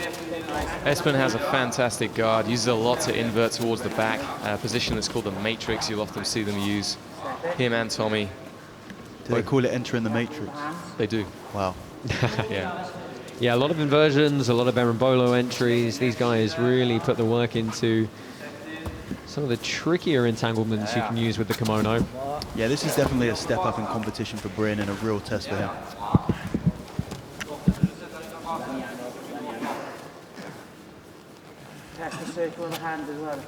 Espen has a fantastic guard, uses a lot to invert towards the back, a position that's called the matrix. You'll often see them use, him and Tommy. Do they call it entering the matrix? They do. Wow. Yeah. Yeah, a lot of inversions, a lot of Berimbolo entries. These guys really put the work into some of the trickier entanglements you can use with the kimono. Yeah, this is definitely a step up in competition for Bryn and a real test for him. Circle of the hand as well,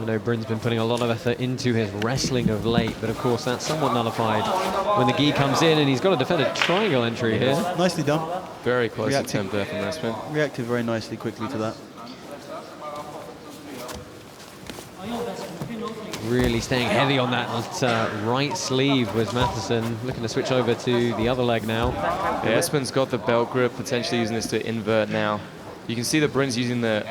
I know Bryn's been putting a lot of effort into his wrestling of late, but of course that's somewhat nullified when the gi comes in, and he's got a defended triangle entry here. Nicely done. Very close attempt there from Espen. Reacted very nicely, quickly to that. Really staying heavy on that right sleeve was Mathiesen, looking to switch over to the other leg now. Yeah, Espen's got the belt grip, potentially using this to invert now. You can see that Bryn's using the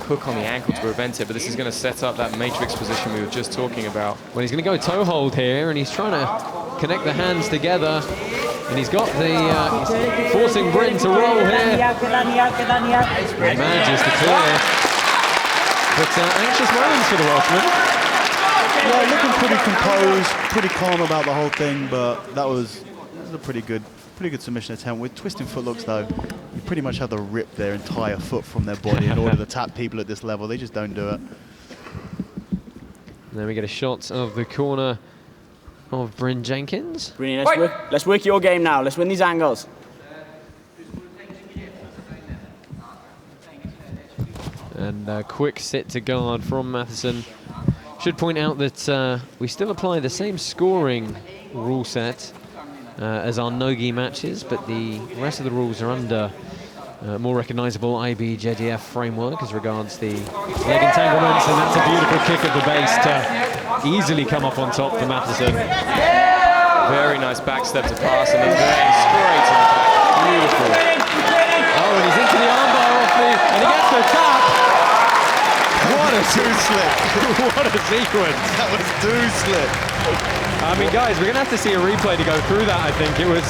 hook on the ankle to prevent it, but this is going to set up that matrix position we were just talking about. Well, he's going to go toe hold here, and he's trying to connect the hands together. And he's got the, he's forcing Bryn to roll here. He manages to clear. But anxious moments for the Welshman. Yeah, looking pretty composed, pretty calm about the whole thing, but that was a pretty good submission attempt. With twisting footlooks, though, you pretty much have to rip their entire foot from their body in order to tap people at this level. They just don't do it. And then we get a shot of the corner of Bryn Jenkins. Bryn, let's work your game now. Let's win these angles. And a quick sit to guard from Mathiesen. Should point out that we still apply the same scoring rule set as our no-gi matches, but the rest of the rules are under more recognizable IBJJF framework as regards the leg entanglements, and that's a beautiful kick of the base to easily come up on top for Mathiesen. Very nice back step to pass, and then straight to the back. Beautiful. Oh, and he's into the armbar off the, and he gets the tap. What What a too slick. What a sequence. That was too slick. I mean, guys, we're going to have to see a replay to go through that, I think. It was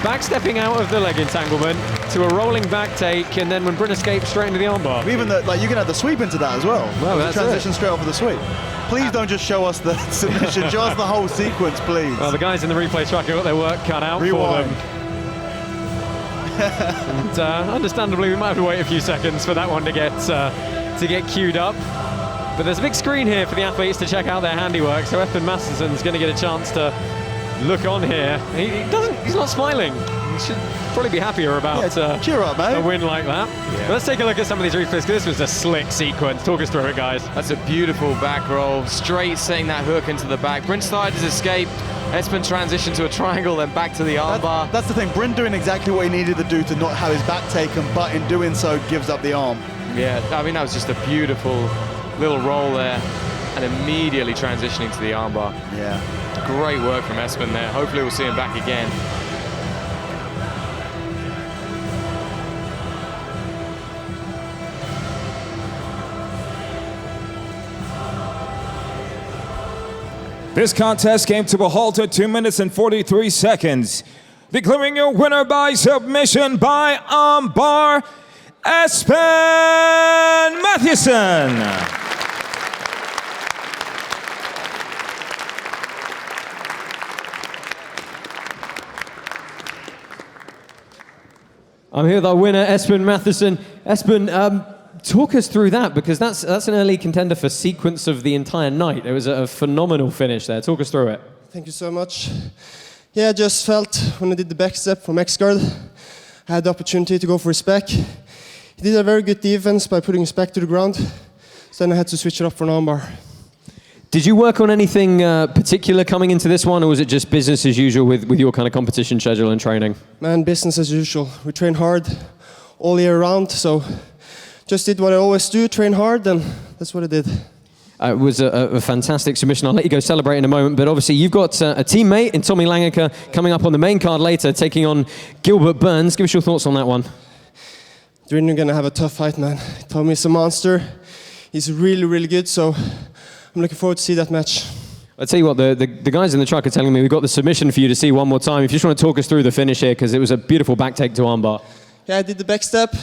backstepping out of the leg entanglement to a rolling back take, and then when Bryn escaped, straight into the armbar. Even you can add the sweep into that as well. Well, that's transition straight off of the sweep. Please don't just show us the submission, show us the whole sequence, please. Well, the guys in the replay track have got their work cut out for them. And understandably, we might have to wait a few seconds for that one to get queued up. But there's a big screen here for the athletes to check out their handiwork, so Espen Mathiesen's going to get a chance to look on here. He's not smiling. He should probably be happier about cheer up, mate. a win like that. Yeah. Let's take a look at some of these replays, because this was a slick sequence. Talk us through it, guys. That's a beautiful back roll, straight setting that hook into the back. Bryn started his escape. Espen transitioned to a triangle, then back to the armbar. That's the thing. Bryn doing exactly what he needed to do to not have his back taken, but in doing so, gives up the arm. Yeah, I mean, that was just a beautiful little roll there, and immediately transitioning to the armbar. Yeah. Great work from Espen there. Hopefully we'll see him back again. This contest came to a halt at 2 minutes and 43 seconds. Declaring your winner by submission by armbar, Espen Mathiesen. I'm here with our winner, Espen Mathiesen. Espen, talk us through that, because that's an early contender for sequence of the entire night. It was a phenomenal finish there. Talk us through it. Thank you so much. Yeah, I just felt when I did the back step from X-guard, I had the opportunity to go for his back. He did a very good defense by putting his back to the ground, so then I had to switch it up for an armbar. Did you work on anything particular coming into this one, or was it just business as usual with your kind of competition schedule and training? Man, business as usual. We train hard all year round, so just did what I always do, train hard, and that's what I did. It was a fantastic submission. I'll let you go celebrate in a moment, but obviously you've got a teammate in Tommy Langeker coming up on the main card later, taking on Gilbert Burns. Give us your thoughts on that one. We're going to have a tough fight, man. Tommy's a monster. He's really, really good, so I'm looking forward to see that match. I'll tell you what, the guys in the truck are telling me we've got the submission for you to see one more time. If you just want to talk us through the finish here, because it was a beautiful back take to armbar. Yeah, I did the back step.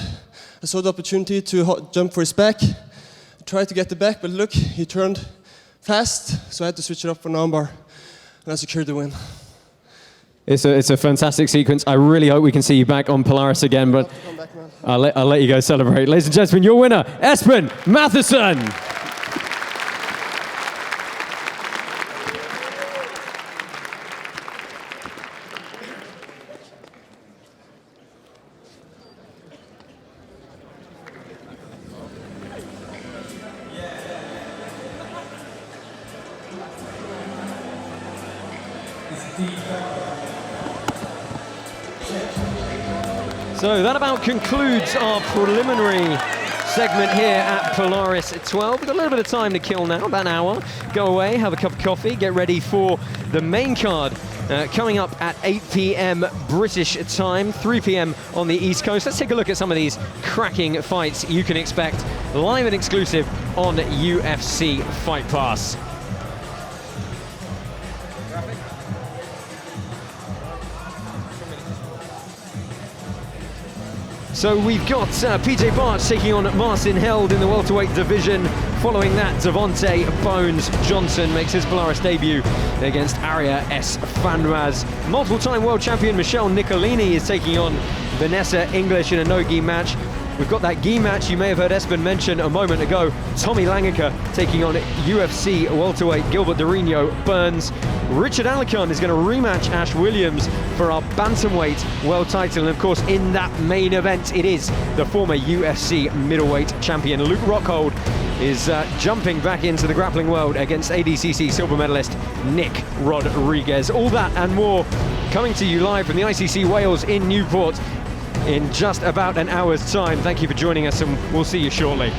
I saw the opportunity to jump for his back. I tried to get the back, but look, he turned fast, so I had to switch it up for an armbar, and I secured the win. It's a fantastic sequence. I really hope we can see you back on Polaris again, but I'll let you go celebrate. Ladies and gentlemen, your winner, Espen Mathiesen. So that about concludes our preliminary segment here at Polaris 12. We've got a little bit of time to kill now, about an hour. Go away, have a cup of coffee, get ready for the main card coming up at 8 p.m. British time, 3 p.m. on the East Coast. Let's take a look at some of these cracking fights you can expect live and exclusive on UFC Fight Pass. So we've got PJ Barch taking on Marcin Held in the welterweight division. Following that, Devontae Bones Johnson makes his Polaris debut against Arya S. Fanraz. Multiple-time world champion Michelle Nicolini is taking on Vanessa English in a no-gi match. We've got that gi match you may have heard Espen mention a moment ago. Tommy Langeker taking on UFC welterweight Gilbert Durino Burns. Richard Alicant is going to rematch Ash Williams for our bantamweight world title. And of course, in that main event, it is the former UFC middleweight champion Luke Rockhold is jumping back into the grappling world against ADCC silver medalist Nick Rodriguez. All that and more coming to you live from the ICC Wales in Newport in just about an hour's time. Thank you for joining us, and we'll see you shortly.